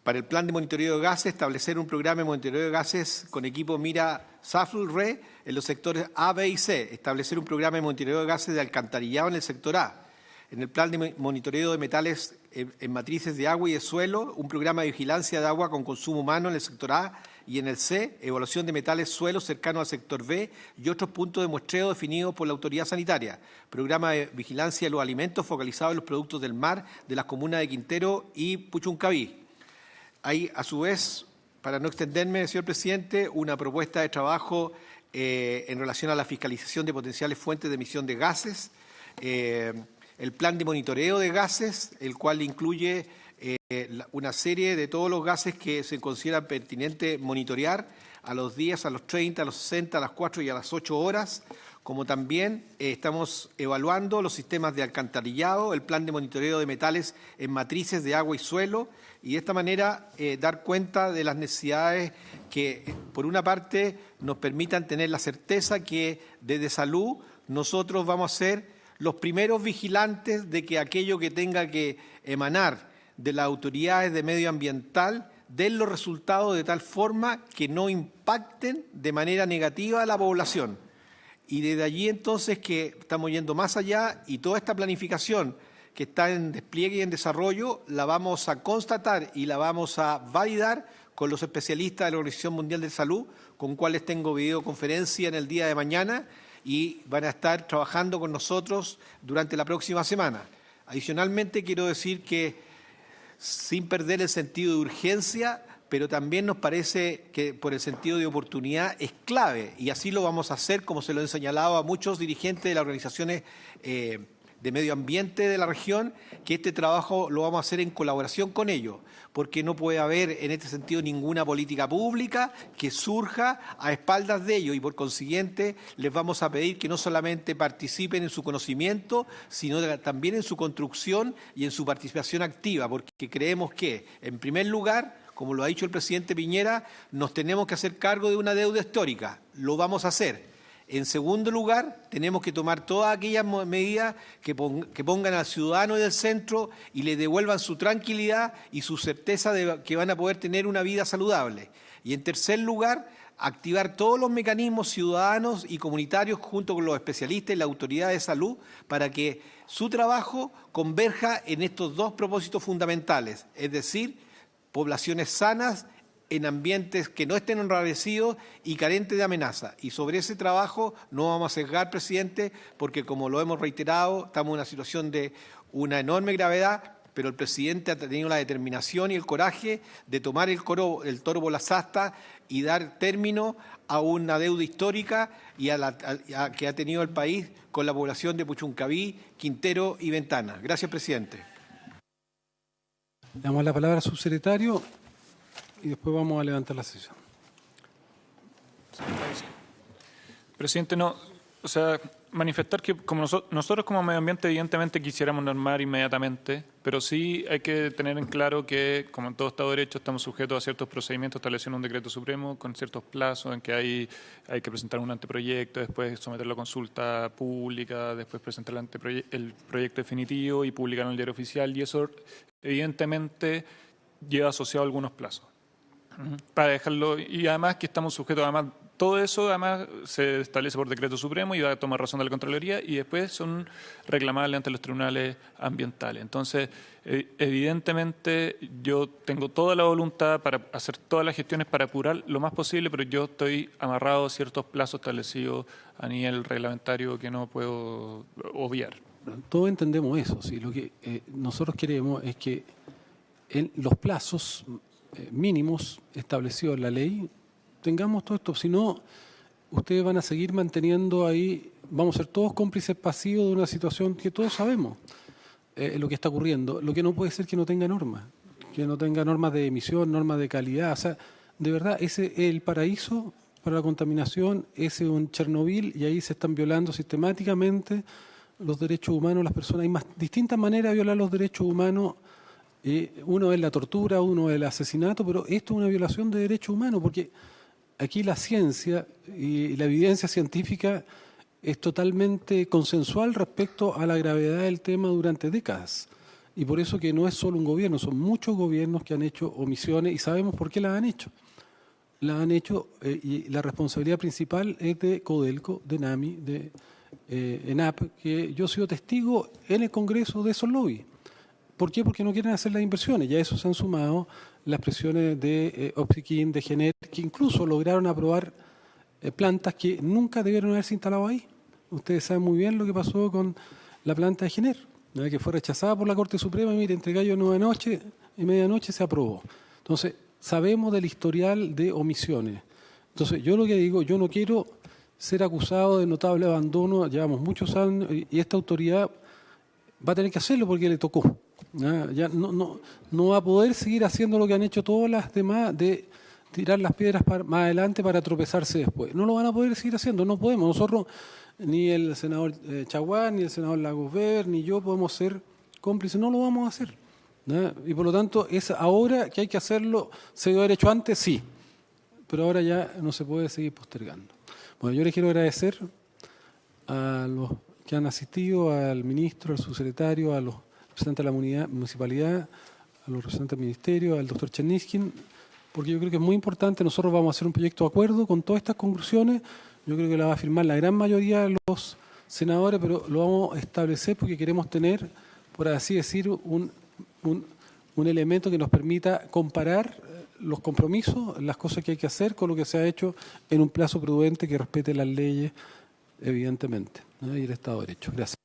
Para el plan de monitoreo de gases, establecer un programa de monitoreo de gases con equipo Mira SAFL-RE en los sectores A, B y C. Establecer un programa de monitoreo de gases de alcantarillado en el sector A. En el plan de monitoreo de metales en matrices de agua y de suelo, un programa de vigilancia de agua con consumo humano en el sector A y en el C, evaluación de metales suelos cercanos al sector B y otros puntos de muestreo definidos por la autoridad sanitaria. Programa de vigilancia de los alimentos focalizado en los productos del mar de las comunas de Quintero y Puchuncaví. Hay, a su vez, para no extenderme, señor presidente, una propuesta de trabajo en relación a la fiscalización de potenciales fuentes de emisión de gases, el plan de monitoreo de gases, el cual incluye una serie de todos los gases que se consideran pertinente monitorear a los 10, a los 30, a los 60, a las 4 y a las 8 horas, como también estamos evaluando los sistemas de alcantarillado, el plan de monitoreo de metales en matrices de agua y suelo, y de esta manera dar cuenta de las necesidades que, por una parte, nos permitan tener la certeza que desde Salud nosotros vamos a ser los primeros vigilantes de que aquello que tenga que emanar de las autoridades de medio ambiental den los resultados de tal forma que no impacten de manera negativa a la población. Y desde allí entonces que estamos yendo más allá y toda esta planificación que está en despliegue y en desarrollo la vamos a constatar y la vamos a validar con los especialistas de la Organización Mundial de Salud, con cuales tengo videoconferencia en el día de mañana y van a estar trabajando con nosotros durante la próxima semana. Adicionalmente, quiero decir que, sin perder el sentido de urgencia, pero también nos parece que por el sentido de oportunidad es clave, y así lo vamos a hacer, como se lo he señalado a muchos dirigentes de las organizaciones de medio ambiente de la región, que este trabajo lo vamos a hacer en colaboración con ellos, porque no puede haber en este sentido ninguna política pública que surja a espaldas de ellos y por consiguiente les vamos a pedir que no solamente participen en su conocimiento, sino también en su construcción y en su participación activa, porque creemos que, en primer lugar, como lo ha dicho el presidente Piñera, nos tenemos que hacer cargo de una deuda histórica, lo vamos a hacer. En segundo lugar, tenemos que tomar todas aquellas medidas que pongan al ciudadano en el centro y le devuelvan su tranquilidad y su certeza de que van a poder tener una vida saludable. Y en tercer lugar, activar todos los mecanismos ciudadanos y comunitarios junto con los especialistas y la autoridad de salud para que su trabajo converja en estos 2 propósitos fundamentales, es decir, poblaciones sanas en ambientes que no estén enrarecidos y carentes de amenaza. Y sobre ese trabajo no vamos a sesgar, presidente, porque como lo hemos reiterado, estamos en una situación de una enorme gravedad, pero el presidente ha tenido la determinación y el coraje de tomar el toro por las astas y dar término a una deuda histórica y a que ha tenido el país con la población de Puchuncaví, Quintero y Ventanas. Gracias, presidente. Le damos la palabra al subsecretario y después vamos a levantar la sesión. Presidente, manifestar que como nosotros como medio ambiente evidentemente quisiéramos normar inmediatamente, pero sí hay que tener en claro que, como en todo Estado de Derecho, estamos sujetos a ciertos procedimientos establecidos en un decreto supremo con ciertos plazos en que hay que presentar un anteproyecto, después someterlo a consulta pública, después presentar el proyecto definitivo y publicarlo en el diario oficial, y eso evidentemente lleva asociado algunos plazos. Para dejarlo, y además que estamos sujetos, además todo eso además se establece por decreto supremo y va a tomar razón de la Contraloría y después son reclamables ante los tribunales ambientales. Entonces, evidentemente yo tengo toda la voluntad para hacer todas las gestiones para apurar lo más posible, pero yo estoy amarrado a ciertos plazos establecidos a nivel reglamentario que no puedo obviar. Todos entendemos eso. ¿Sí? Lo que nosotros queremos es que en los plazos mínimos establecidos en la ley tengamos todo esto. Si no, ustedes van a seguir manteniendo ahí, vamos a ser todos cómplices pasivos de una situación que todos sabemos lo que está ocurriendo. Lo que no puede ser que no tenga normas, de emisión, normas de calidad. O sea, de verdad, ese es el paraíso para la contaminación, ese es un Chernobyl y ahí se están violando sistemáticamente los derechos humanos. Las personas, hay distintas maneras de violar los derechos humanos. Uno es la tortura, uno es el asesinato, pero esto es una violación de derechos humanos porque aquí la ciencia y la evidencia científica es totalmente consensual respecto a la gravedad del tema durante décadas. Y por eso que no es solo un gobierno, son muchos gobiernos que han hecho omisiones y sabemos por qué las han hecho. Las han hecho y la responsabilidad principal es de Codelco, de NAMI, de ENAP, que yo he sido testigo en el Congreso de esos lobbies. ¿Por qué? Porque no quieren hacer las inversiones. Ya a eso se han sumado las presiones de Optiquín, de Gener, que incluso lograron aprobar plantas que nunca debieron haberse instalado ahí. Ustedes saben muy bien lo que pasó con la planta de Gener, que fue rechazada por la Corte Suprema y mire, entre gallo y medianoche se aprobó. Entonces, sabemos del historial de omisiones. Entonces, yo lo que digo, yo no quiero ser acusado de notable abandono, llevamos muchos años y esta autoridad va a tener que hacerlo porque le tocó. Ya no va a poder seguir haciendo lo que han hecho todas las demás de tirar las piedras más adelante para tropezarse después. No lo van a poder seguir haciendo, no podemos. Nosotros, ni el senador Chaguán, ni el senador Lagos Ver, ni yo podemos ser cómplices, no lo vamos a hacer. Y por lo tanto, es ahora que hay que hacerlo. ¿Se debió haber hecho antes? Sí, pero ahora ya no se puede seguir postergando. Bueno, yo les quiero agradecer a los que han asistido, al ministro, al subsecretario, a los representantes de la municipalidad, a los representantes del ministerio, al doctor Cherniskin, porque yo creo que es muy importante. Nosotros vamos a hacer un proyecto de acuerdo con todas estas conclusiones. Yo creo que la va a firmar la gran mayoría de los senadores, pero lo vamos a establecer porque queremos tener, por así decir, un elemento que nos permita comparar los compromisos, las cosas que hay que hacer con lo que se ha hecho en un plazo prudente que respete las leyes, evidentemente, y el Estado de Derecho. Gracias.